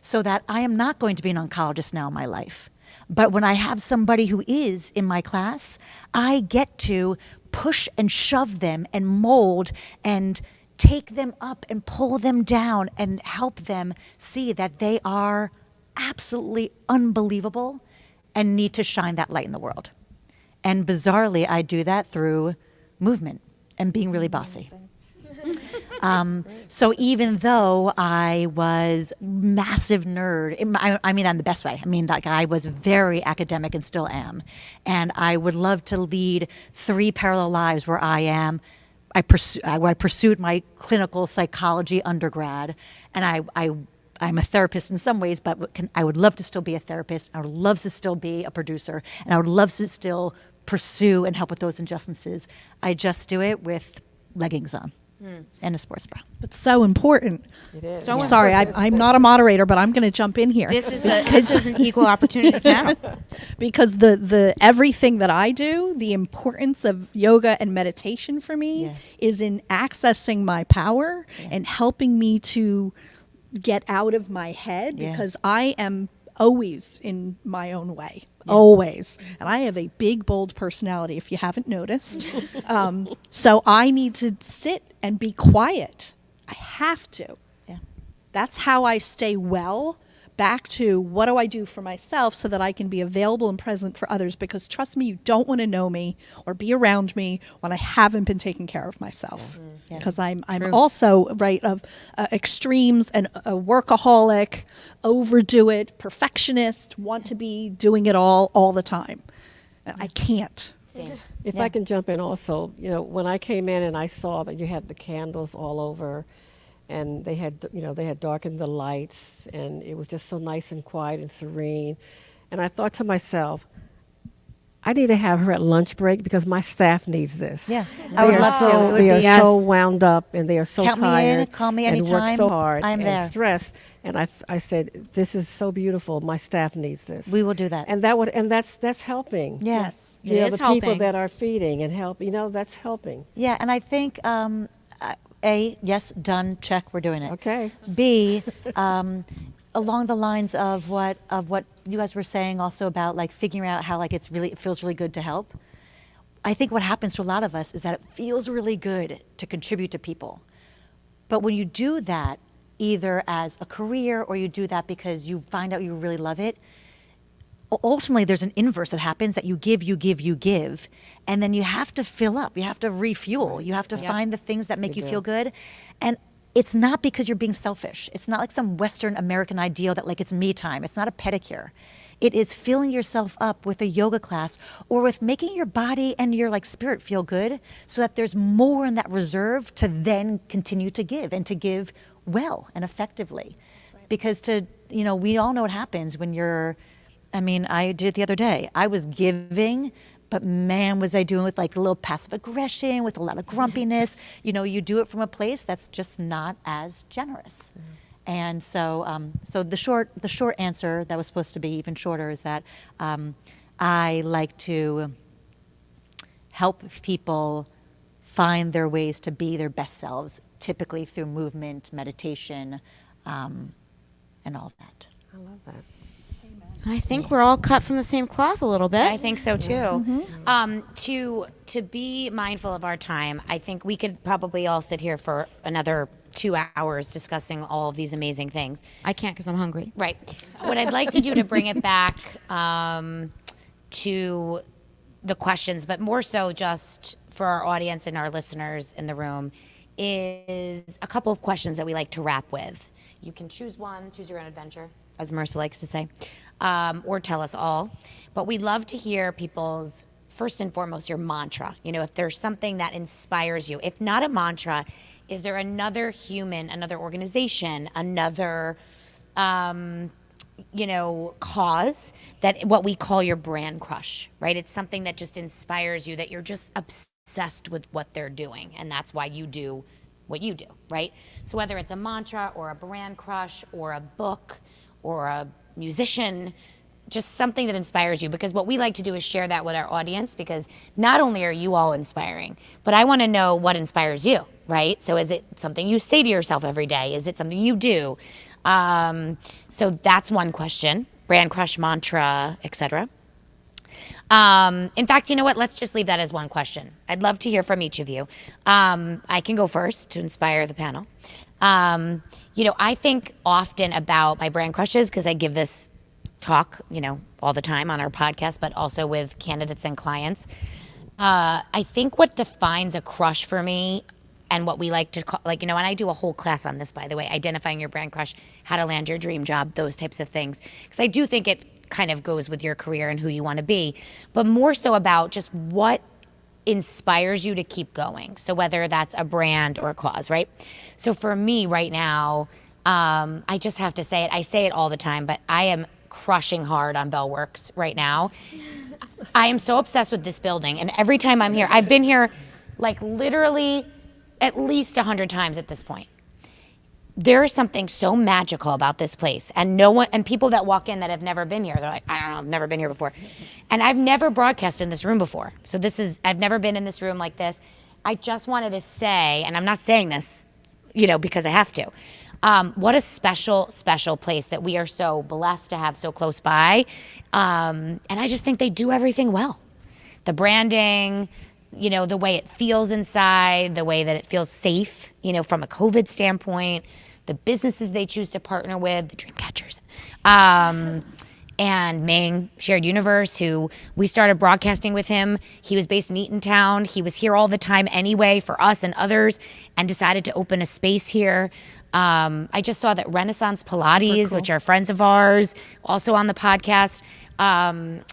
So that I am not going to be an oncologist now in my life. But when I have somebody who is in my class, I get to push and shove them and mold and take them up and pull them down and help them see that they are absolutely unbelievable and need to shine that light in the world. And bizarrely, I do that through movement and being really bossy. So even though I was massive nerd, I mean that in the best way. I mean, like, I was very academic and still am, and I would love to lead 3 parallel lives where I pursued my clinical psychology undergrad, and I'm a therapist in some ways, but I would love to still be a therapist. I would love to still be a producer, and I would love to still pursue and help with those injustices. I just do it with leggings on and a sports bra. It's so important. It is. So Sorry, I'm not a moderator, but I'm going to jump in here. This is an equal opportunity panel. Because the everything that I do, the importance of yoga and meditation for me is in accessing my power and helping me to get out of my head, because I am always in my own way. Always. And I have a big, bold personality, if you haven't noticed. So I need to sit and be quiet. I have to. Yeah. That's how I stay well. Back to, what do I do for myself so that I can be available and present for others? Because trust me, you don't want to know me or be around me when I haven't been taking care of myself. Because I'm also of extremes, and a workaholic, overdo it, perfectionist, want to be doing it all the time. And I can't. If I can jump in also, when I came in and I saw that you had the candles all over, and they had darkened the lights, and it was just so nice and quiet and serene. And I thought to myself, I need to have her at lunch break because my staff needs this. Yeah, I would love to. It would They be are so wound up, and they are so Count me in, tired. call me and anytime. work so hard I'm and there. stressed. And I said, this is so beautiful. My staff needs this. We will do that. And that's helping. Yes. It is the people helping. that are feeding and help, that's helping. Yeah, and I think A, yes, done, check, we're doing it. Okay. B, along the lines of what you guys were saying also about like figuring out how like it feels really good to help. I think what happens to a lot of us is that it feels really good to contribute to people. But when you do that, either as a career or you do that because you find out you really love it, ultimately there's an inverse that happens, that you give, and then you have to fill up, you have to refuel, you have to find the things that make you feel good. And it's not because you're being selfish. It's not like some Western American ideal that like it's me time. It's not a pedicure. It is filling yourself up with a yoga class or with making your body and your like spirit feel good so that there's more in that reserve to then continue to give, and to give well and effectively. Because we all know what happens when you're, I did it the other day. I was giving, but man, was I doing with like a little passive aggression, with a lot of grumpiness. You do it from a place that's just not as generous. And so, the short answer that was supposed to be even shorter is that I like to help people find their ways to be their best selves, typically through movement, meditation, and all of that. I love that. I think we're all cut from the same cloth a little bit. I think so too. To be mindful of our time, I think we could probably all sit here for another 2 hours discussing all of these amazing things. I can't because I'm hungry. Right. What I'd like to do to bring it back to the questions, but more so just for our audience and our listeners in the room, is a couple of questions that we like to wrap with. You can choose one, choose your own adventure, as Marissa likes to say, or tell us all. But we'd love to hear people's, first and foremost, your mantra. If there's something that inspires you. If not a mantra, is there another human, another organization, another, cause that what we call your brand crush, right? It's something that just inspires you, that you're just obsessed with what they're doing, and that's why you do what you do, right? So whether it's a mantra or a brand crush or a book or a musician, just something that inspires you, because what we like to do is share that with our audience, because not only are you all inspiring, but I want to know what inspires you, right? So is it something you say to yourself every day? Is it something you do? So that's one question, brand crush, mantra, etc. In fact, you know what? Let's just leave that as one question. I'd love to hear from each of you. I can go first to inspire the panel. I think often about my brand crushes because I give this talk, all the time on our podcast, but also with candidates and clients. I think what defines a crush for me, and what we like to call, like, and I do a whole class on this, by the way, identifying your brand crush, how to land your dream job, those types of things. Because I do think it kind of goes with your career and who you want to be, but more so about just what inspires you to keep going. So whether that's a brand or a cause, right? So for me right now, I just have to say it. I say it all the time, but I am crushing hard on Bellworks right now. I am so obsessed with this building, and every time I'm here, I've been here like literally at least 100 times at this point. There is something so magical about this place, and people that walk in that have never been here, they're like, I don't know, I've never been here before. And I've never broadcast in this room before. So I've never been in this room like this. I just wanted to say, and I'm not saying this, because I have to, what a special, special place that we are so blessed to have so close by. And I just think they do everything well. The branding, the way it feels inside, the way that it feels safe, from a COVID standpoint, the businesses they choose to partner with, the dreamcatchers. And Ming, Shared Universe, who we started broadcasting with him. He was based in Eatontown. He was here all the time anyway for us and others, and decided to open a space here. I just saw that Renaissance Pilates, cool. which are friends of ours, also on the podcast,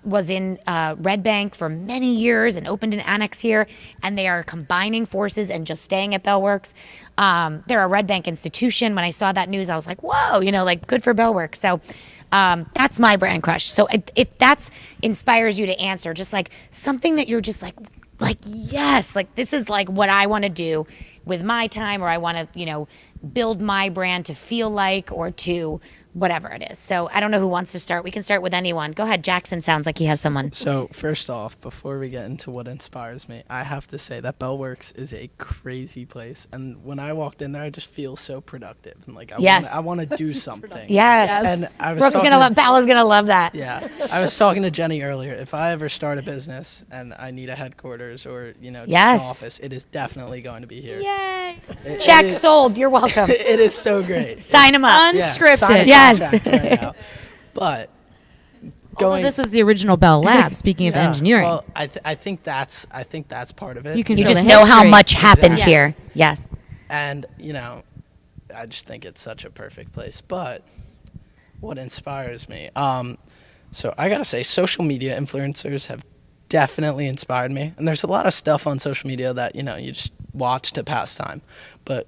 was in Red Bank for many years and opened an annex here, and they are combining forces and just staying at Bellworks. They're a Red Bank institution. When I saw that news, I was like, whoa, good for Bellworks. So that's my brand crush. So if that inspires you to answer, just like something that you're just like yes, like this is like what I want to do with my time, or I want to, build my brand to feel like, or to whatever it is. So I don't know who wants to start. We can start with anyone. Go ahead. Jackson sounds like he has someone. So first off, before we get into what inspires me, I have to say that Bellworks is a crazy place. And when I walked in there, I just feel so productive. And like, I want to do something. Yes. And I was Brooke's talking gonna love, Bella's gonna love that. Yeah. I was talking to Jenny earlier. If I ever start a business and I need a headquarters or, just Yes. an office, it is definitely going to be here. Yay. It Check is- sold. You're welcome. It is so great. Sign him up. Yeah, Unscripted. sign a Yes. contract right now. But Also, this was the original Bell Lab. Speaking of yeah, engineering, well, I think that's part of it. You can You feel just the know how history. much happened Exactly. here. Yes. And I just think it's such a perfect place. But what inspires me? So I gotta say, social media influencers have definitely inspired me. And there's a lot of stuff on social media that you just watch to pass time. But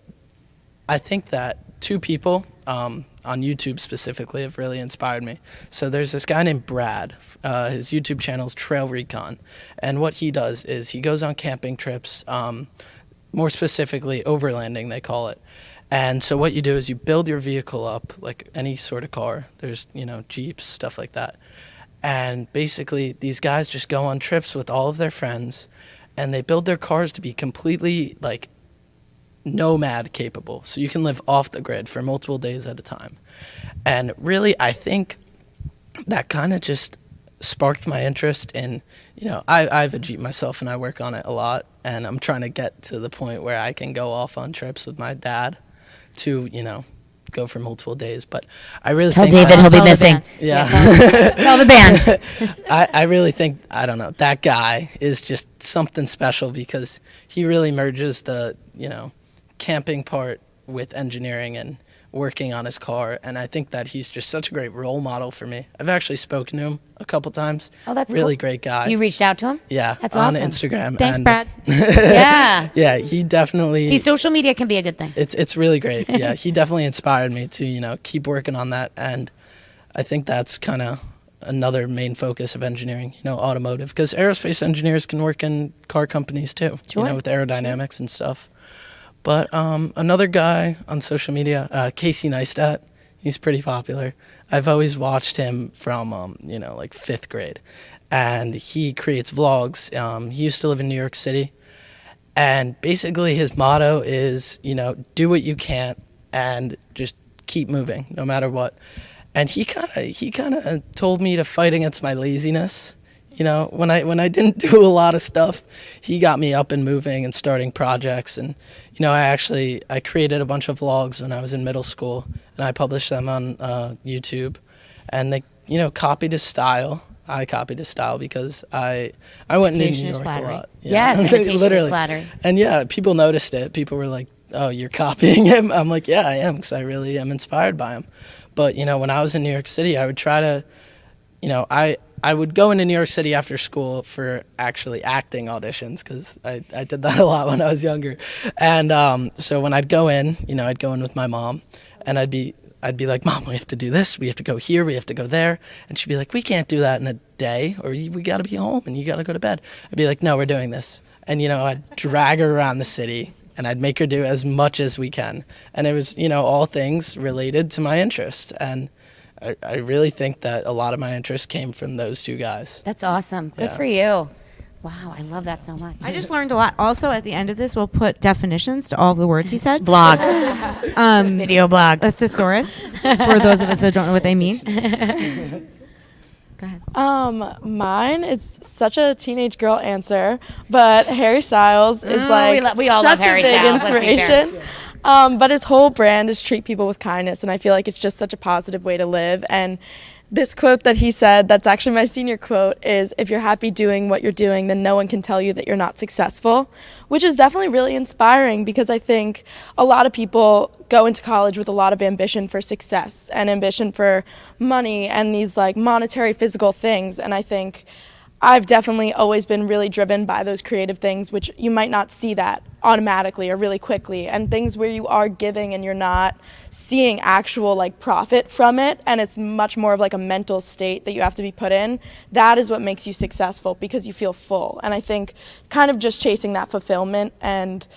I think that two people on YouTube specifically have really inspired me. So there's this guy named Brad. His YouTube channel is Trail Recon. And what he does is he goes on camping trips, more specifically overlanding, they call it. And so what you do is you build your vehicle up like any sort of car. There's, Jeeps, stuff like that. And basically these guys just go on trips with all of their friends, and they build their cars to be completely like nomad capable, so you can live off the grid for multiple days at a time. And really, I think that kind of just sparked my interest in, I have a Jeep myself and I work on it a lot, and I'm trying to get to the point where I can go off on trips with my dad to, go for multiple days. But I really Tell think David that- he'll be Tell the missing. band. Yeah. Tell the band. I really think, I don't know, that guy is just something special, because he really merges the, camping part with engineering and working on his car. And I think that he's just such a great role model for me. I've actually spoken to him a couple times. Oh, that's really cool. great guy. You reached out to him? Yeah, That's on awesome. Instagram. Thanks, and- Brad. Yeah. Yeah, he definitely. See, social media can be a good thing. It's really great. Yeah, he definitely inspired me to keep working on that, and I think that's kind of another main focus of engineering, automotive, because aerospace engineers can work in car companies too, Sure. with aerodynamics and stuff. But another guy on social media, Casey Neistat, he's pretty popular. I've always watched him from like 5th grade, and he creates vlogs. He used to live in New York City. And basically his motto is, do what you can and just keep moving no matter what. And he kind of told me to fight against my laziness. When I didn't do a lot of stuff, he got me up and moving and starting projects. And I created a bunch of vlogs when I was in middle school, and I published them on YouTube. And they copied his style, I copied his style because I went into Imitation New is York flattery. a lot. Yes, imitation is Literally. flattery. And yeah, people noticed it. People were like, "Oh, you're copying him." I'm like, "Yeah, I am, because I really am inspired by him." But when I was in New York City, I would try to, I would go into New York City after school for actually acting auditions, because I did that a lot when I was younger. And so when I'd go in, I'd go in with my mom, and I'd be like, "Mom, we have to do this. We have to go here. We have to go there." And she'd be like, "We can't do that in a day, or we got to be home and you got to go to bed." I'd be like, "No, we're doing this." And, I'd drag her around the city, and I'd make her do as much as we can. And it was, all things related to my interests. And I really think that a lot of my interest came from those two guys. That's awesome. Good Yeah. for you. Wow, I love that so much. I just learned a lot. Also, at the end of this, we'll put definitions to all of the words he said. Blog. Video blog. A thesaurus, for those of us that don't know what they mean. Go ahead. Mine is such a teenage girl answer, but Harry Styles is like we all such love Harry a big Styles, let's be fair. inspiration. But his whole brand is treat people with kindness, and I feel like it's just such a positive way to live. And this quote that he said, that's actually my senior quote, is, "If you're happy doing what you're doing, then no one can tell you that you're not successful," which is definitely really inspiring, because I think a lot of people go into college with a lot of ambition for success and ambition for money and these like monetary physical things. And I think I've definitely always been really driven by those creative things, which you might not see that automatically or really quickly, and things where you are giving and you're not seeing actual like profit from it, and it's much more of like a mental state that you have to be put in. That is what makes you successful, because you feel full. And I think kind of just chasing that fulfillment, and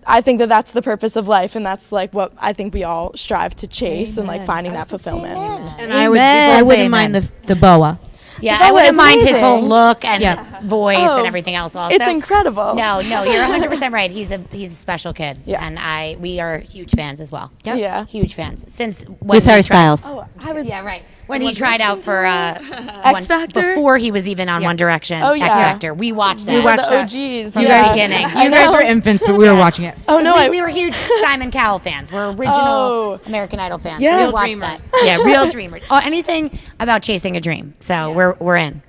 I think that that's the purpose of life, and that's like what I think we all strive to chase. And like finding that fulfillment. And I wouldn't mind the boa. Yeah, That I wouldn't was mind his whole amazing. look and Yeah. voice Oh, and everything else. Also, It's incredible. No, you're 100% right. He's a special kid, Yeah. and we are huge fans as well. Yeah. Huge fans since when Who's he Harry tried- Styles? Oh, I was. Yeah, right. When he tried out for X Factor? before he was even on One Direction, Oh, yeah. X Factor, we watched that. We watched the that. OGs. From the yeah. beginning. I You guys know. were infants, but we were watching it. Oh no, we were huge Simon Cowell fans. We're original Oh. American Idol fans. Yeah. So we Real watched dreamers. that. Yeah, real dreamers. Oh, anything about chasing a dream. So we're in.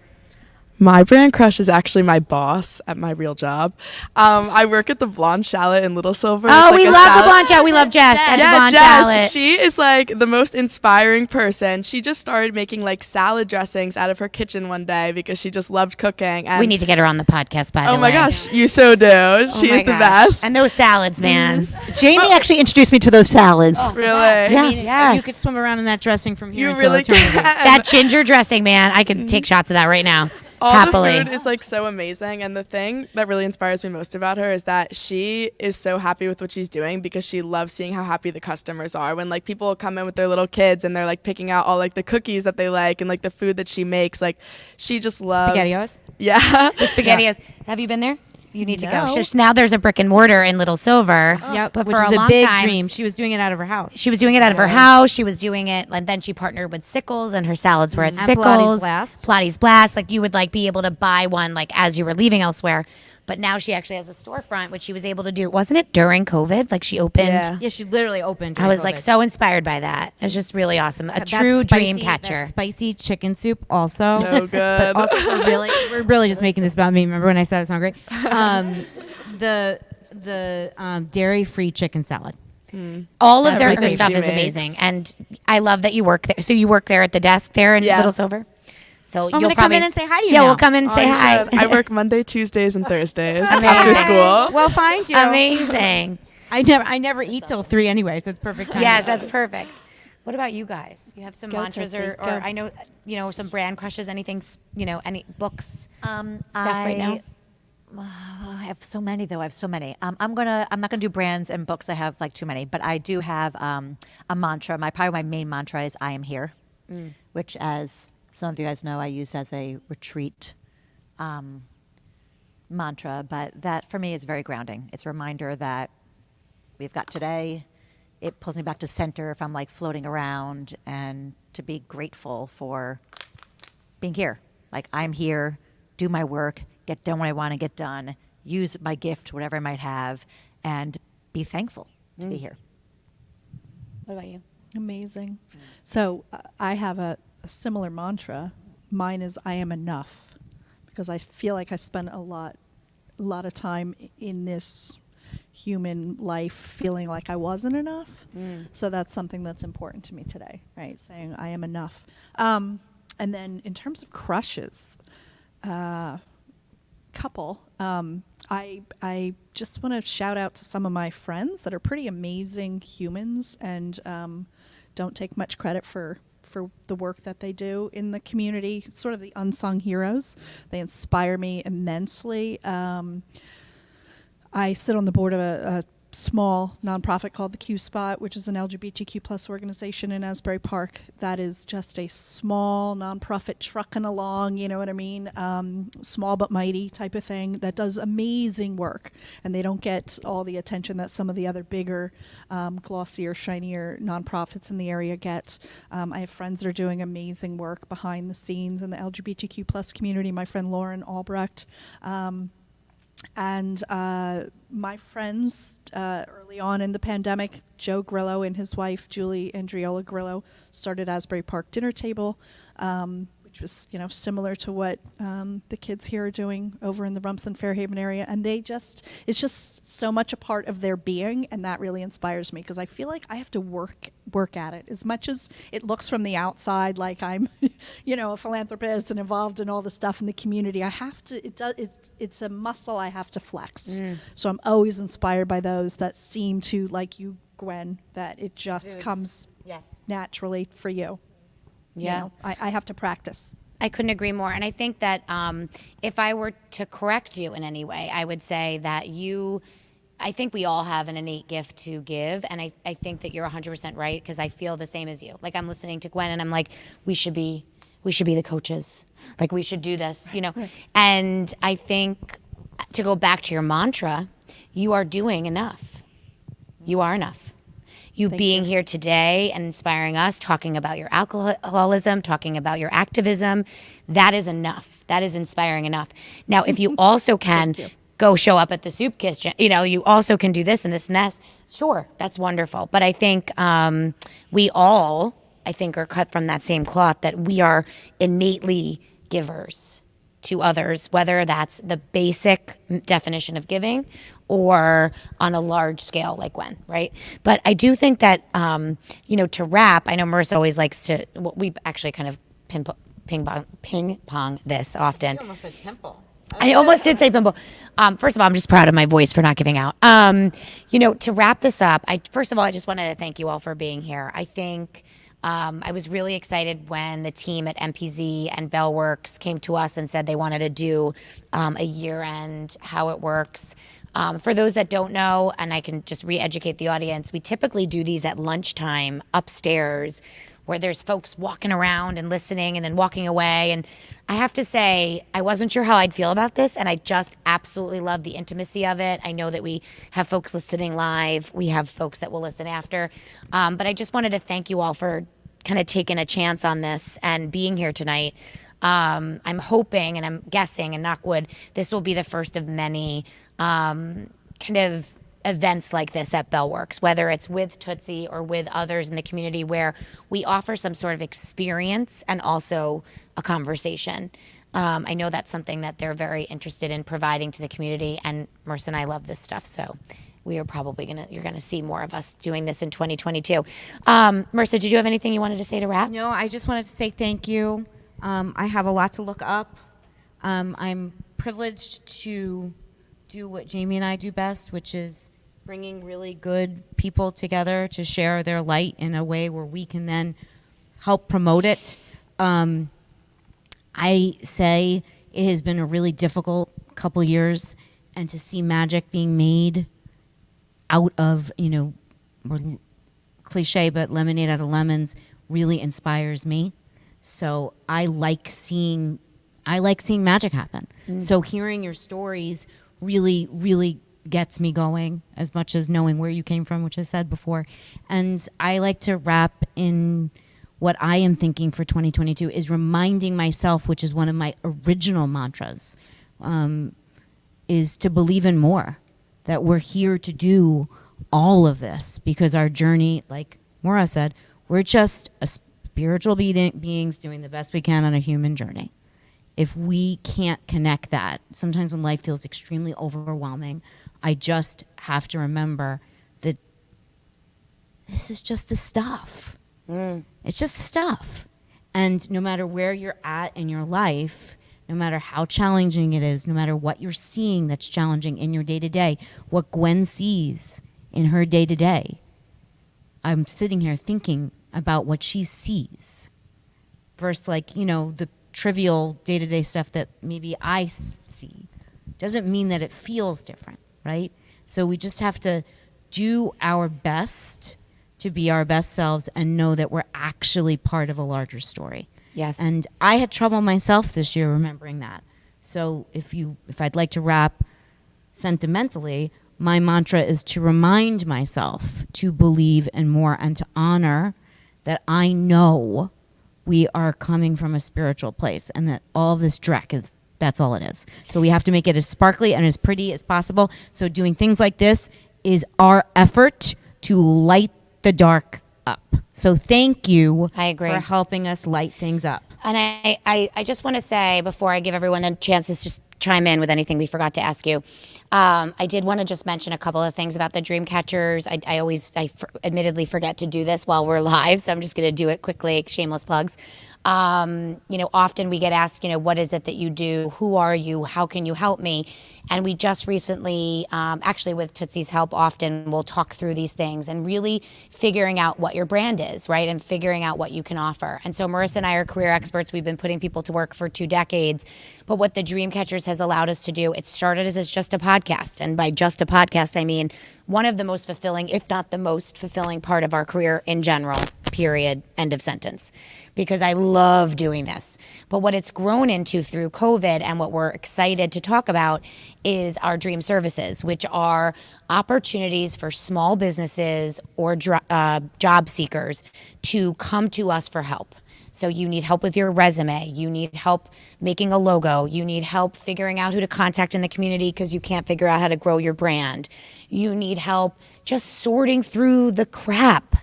My brand crush is actually my boss at my real job. I work at the Blonde Shallot in Little Silver. Oh, It's like we a love the salad- Blonde Shallot. We love Jess at the Yeah, Blonde Jess. Shallot. She is like the most inspiring person. She just started making like salad dressings out of her kitchen one day because she just loved cooking. And We need to get her on the podcast, by the way. oh my gosh, you so do. Oh She my is the gosh. best. And those salads, man. Jamie actually introduced me to those salads. Really? I mean, Yes. you could swim around in that dressing from here You until really eternity. can. That ginger dressing, man. I could take shots of that right now. All Happily. the food is like so amazing, and the thing that really inspires me most about her is that she is so happy with what she's doing because she loves seeing how happy the customers are. When like people come in with their little kids and they're like picking out all like the cookies that they like and like the food that she makes, like she just loves SpaghettiOs? Yeah. SpaghettiOs. Have you been there? You need to go. No. Just now there's a brick and mortar in Little Silver. Yep, But which for is a a long big time, dream. She was doing it out of her house. She was doing it out of her house. She was doing it, and then she partnered with Sickles, and her salads were at And Sickles. Pilates Blast. Pilates Blast. Like you would like be able to buy one like as you were leaving elsewhere. But now she actually has a storefront, which she was able to do. Wasn't it during COVID? Like she opened. Yeah. Yeah, she literally opened. I during was like COVID. so inspired by that. It was just really awesome. A That true spicy- dream catcher. that spicy chicken soup also. So good. But also we're really just making this about me. Remember when I said I was hungry? The dairy-free chicken salad. All of Everything their stuff she is makes. amazing, and I love that you work there. So you work there at the desk there in Yeah. Little Silver. So I'm you'll gonna probably come in and say hi to you. Yeah, now. we'll come in and Oh, say you hi. should. I work Monday, Tuesdays, and Thursdays Amazing. after school. We'll find you. Amazing. I never eat till 3 anyway, so it's perfect time. Yes, that's perfect. What about you guys? You have some Go, mantras Tootsie, or go. I know, some brand crushes, anything, any books stuff I right now? I have so many though. I have so many. I'm not gonna do brands and books. I have like too many, but I do have a mantra. Probably my main mantra is "I am here," which, as some of you guys know, I used as a retreat mantra. But that for me is very grounding. It's a reminder that we've got today. It pulls me back to center if I'm like floating around, and to be grateful for being here. Like I'm here, do my work, get done what I want to get done, use my gift, whatever I might have, and be thankful to be here. What about you? Amazing. So I have a similar mantra, mine is I am enough, because I feel like I spent a lot of time in this human life feeling like I wasn't enough. So that's something that's important to me today, right? Saying I am enough. And then in terms of crushes, couple, I just want to shout out to some of my friends that are pretty amazing humans and don't take much credit for the work that they do in the community, sort of the unsung heroes. They inspire me immensely. I sit on the board of a small nonprofit called the Q Spot, which is an LGBTQ plus organization in Asbury Park. That is just a small nonprofit trucking along, you know what I mean? Small but mighty type of thing that does amazing work. And they don't get all the attention that some of the other bigger, glossier, shinier nonprofits in the area get. I have friends that are doing amazing work behind the scenes in the LGBTQ plus community. My friend Lauren Albrecht, and my friends early on in the pandemic, Joe Grillo and his wife, Julie Andriola Grillo, started Asbury Park Dinner Table, which was, similar to what the kids here are doing over in the Rumson Fairhaven area. And it's just so much a part of their being, and that really inspires me because I feel like I have to work at it. As much as it looks from the outside like I'm, a philanthropist and involved in all the stuff in the community, I have to. It's a muscle I have to flex. So I'm always inspired by those that seem to, like you, Gwen, that it just comes naturally for you. Yeah. I have to practice. I couldn't agree more. And I think that if I were to correct you in any way, I would say that I think we all have an innate gift to give. And I think that you're 100% right, because I feel the same as you. Like, I'm listening to Gwen and I'm like, we should be the coaches. Like, we should do this, Right. And I think, to go back to your mantra, you are doing enough. You are enough. You being here today and inspiring us, talking about your alcoholism, talking about your activism, that is enough. That is inspiring enough. Now, if you also can go show up at the soup kitchen, you also can do this and this and that. Sure, that's wonderful. But I think we all, are cut from that same cloth, that we are innately givers to others, whether that's the basic definition of giving or on a large scale like Gwen, right? But I do think that, to wrap, I know Marissa always likes to, we actually kind of ping pong this often. You almost said pimple. I almost did say pimple. First of all, I'm just proud of my voice for not giving out. To wrap this up, first of all, I just wanted to thank you all for being here. I think I was really excited when the team at MPZ and Bellworks came to us and said they wanted to do a year-end How It Works. For those that don't know, and I can just re-educate the audience, we typically do these at lunchtime upstairs, where there's folks walking around and listening and then walking away. And I have to say, I wasn't sure how I'd feel about this, and I just absolutely love the intimacy of it. I know that we have folks listening live. We have folks that will listen after. But I just wanted to thank you all for kind of taking a chance on this and being here tonight. I'm hoping and I'm guessing, and knock wood, this will be the first of many kind of events like this at Bellworks, whether it's with Tootsie or with others in the community, where we offer some sort of experience and also a conversation. I know that's something that they're very interested in providing to the community, and Marissa and I love this stuff, so we are probably you're gonna see more of us doing this in 2022. Marissa, did you have anything you wanted to say to wrap? No, I just wanted to say thank you. I have a lot to look up. I'm privileged to do what Jamie and I do best, which is bringing really good people together to share their light in a way where we can then help promote it. I say it has been a really difficult couple years, and to see magic being made out of, more cliche, but lemonade out of lemons really inspires me. So I like seeing magic happen. So hearing your stories really, really gets me going, as much as knowing where you came from, which I said before. And I like to wrap in what I am thinking for 2022 is reminding myself, which is one of my original mantras, is to believe in more, that we're here to do all of this, because our journey, like Maura said, we're just a spiritual beings doing the best we can on a human journey. If we can't connect that, sometimes when life feels extremely overwhelming, I just have to remember that this is just the stuff. It's just the stuff. And no matter where you're at in your life, no matter how challenging it is, no matter what you're seeing that's challenging in your day-to-day, what Gwen sees in her day-to-day, I'm sitting here thinking about what she sees versus the trivial day-to-day stuff that maybe I see. Doesn't mean that it feels different, right? So we just have to do our best to be our best selves and know that we're actually part of a larger story. Yes. And I had trouble myself this year remembering that. So if I'd like to wrap sentimentally, my mantra is to remind myself to believe in more and to honor that I know we are coming from a spiritual place and that all of this dreck that's all it is. So we have to make it as sparkly and as pretty as possible. So doing things like this is our effort to light the dark up. So thank you I agree. for helping us light things up. And I just want to say, before I give everyone a chance to just chime in with anything we forgot to ask you, I did want to just mention a couple of things about the dreamcatchers. I admittedly forget to do this while we're live, so I'm just going to do it quickly, shameless plugs. Often we get asked, what is it that you do? Who are you? How can you help me? And we just recently, actually with Tootsie's help, often we'll talk through these things and really figuring out what your brand is, right? And figuring out what you can offer. And so Marissa and I are career experts. We've been putting people to work for 2 decades. But what the Dreamcatchers has allowed us to do, it started as just a podcast. And by just a podcast, I mean one of the most fulfilling, if not the most fulfilling part of our career in general, period, end of sentence. Because I love doing this. But what it's grown into through COVID and what we're excited to talk about is our dream services, which are opportunities for small businesses or job seekers to come to us for help. So you need help with your resume, you need help making a logo, you need help figuring out who to contact in the community because you can't figure out how to grow your brand. You need help just sorting through the crap.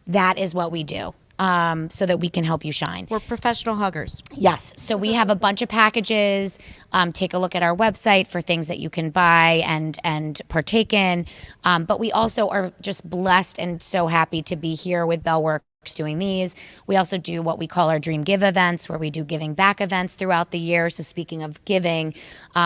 That is what we do. So that we can help you shine. We're professional huggers. Yes. So we have a bunch of packages. Take a look at our website for things that you can buy and partake in. But we also are just blessed and so happy to be here with Bellworks doing these. We also do what we call our Dream Give events, where we do giving back events throughout the year. So speaking of giving,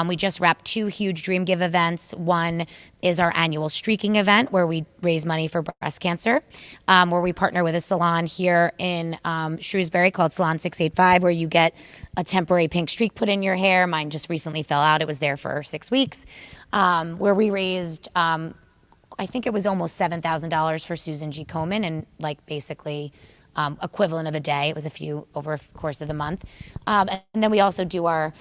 we just wrapped 2 huge Dream Give events. One is our annual streaking event where we raise money for breast cancer, where we partner with a salon here in Shrewsbury called Salon 685, where you get a temporary pink streak put in your hair. Mine just recently fell out. It was there for 6 weeks, where we raised I think it was almost $7,000 for Susan G. Komen, and basically equivalent of a day. It was a few over the course of the month. And then we also do our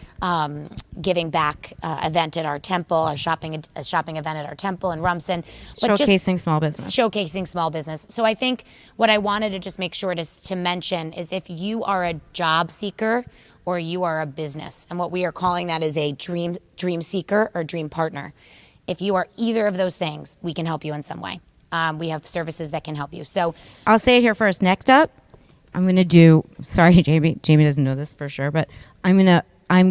giving back event at our temple, a shopping event at our temple in Rumson. Showcasing small business. Showcasing small business. So I think what I wanted to just make sure to mention is if you are a job seeker or you are a business, and what we are calling that is a dream seeker or dream partner. If you are either of those things, we can help you in some way. We have services that can help you. So I'll say it here first. Next up, I'm going to do, sorry, Jamie. Jamie doesn't know this for sure, but I'm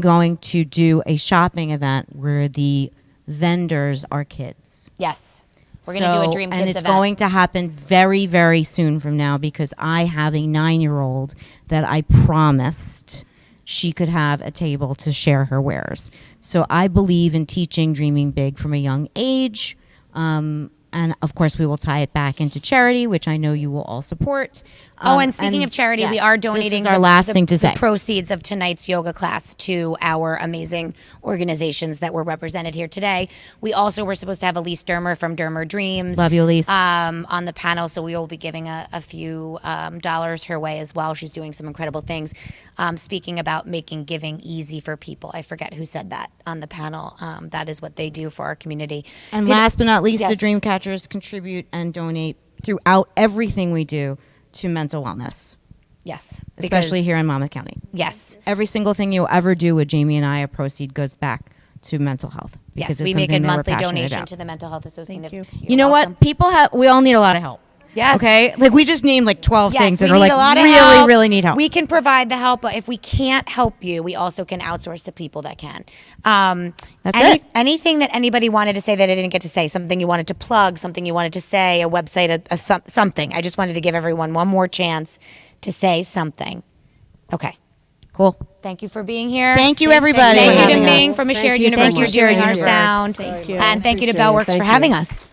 going to do a shopping event where the vendors are kids. Yes. We're going to do a Dream Kids and it's event. going to happen very, very soon from now because I have a 9-year-old that I promised she could have a table to share her wares. So I believe in teaching dreaming big from a young age. And of course, we will tie it back into charity, which I know you will all support. And speaking of charity, yes, we are donating this is our last thing to say. The proceeds of tonight's yoga class to our amazing organizations that were represented here today. We also were supposed to have Elise Dermer from Dermer Dreams. Love you, Elise. On the panel, so we will be giving a few dollars her way as well. She's doing some incredible things. Speaking about making giving easy for people. I forget who said that on the panel. That is what they do for our community. And last but not least, Yes. the Dreamcatchers contribute and donate throughout everything we do to mental wellness, Yes. especially because- here in Monmouth County. Yes. Every single thing you'll ever do with Jamie and I, a proceed goes back to mental health. Yes, Because we it's make a something that we're monthly passionate donation about. to the Mental Health Association. Thank you. You know what? We all need a lot of help. Yes. Okay. Like we just named like 12 Yes, things we that are need like a lot of really, help. really need help. We can provide the help, but if we can't help you, we also can outsource to people that can. That's it. Anything that anybody wanted to say that I didn't get to say, something you wanted to plug, something you wanted to say, a website, something. I just wanted to give everyone one more chance to say something. Okay. Cool. Thank you for being here. Thank you, everybody. Thank you to having Ming us. from A Thank Shared you so Universe for much. sharing Thank our you. sound. Thank you. And thank you to Appreciate it. Bellworks Thank for you. having us.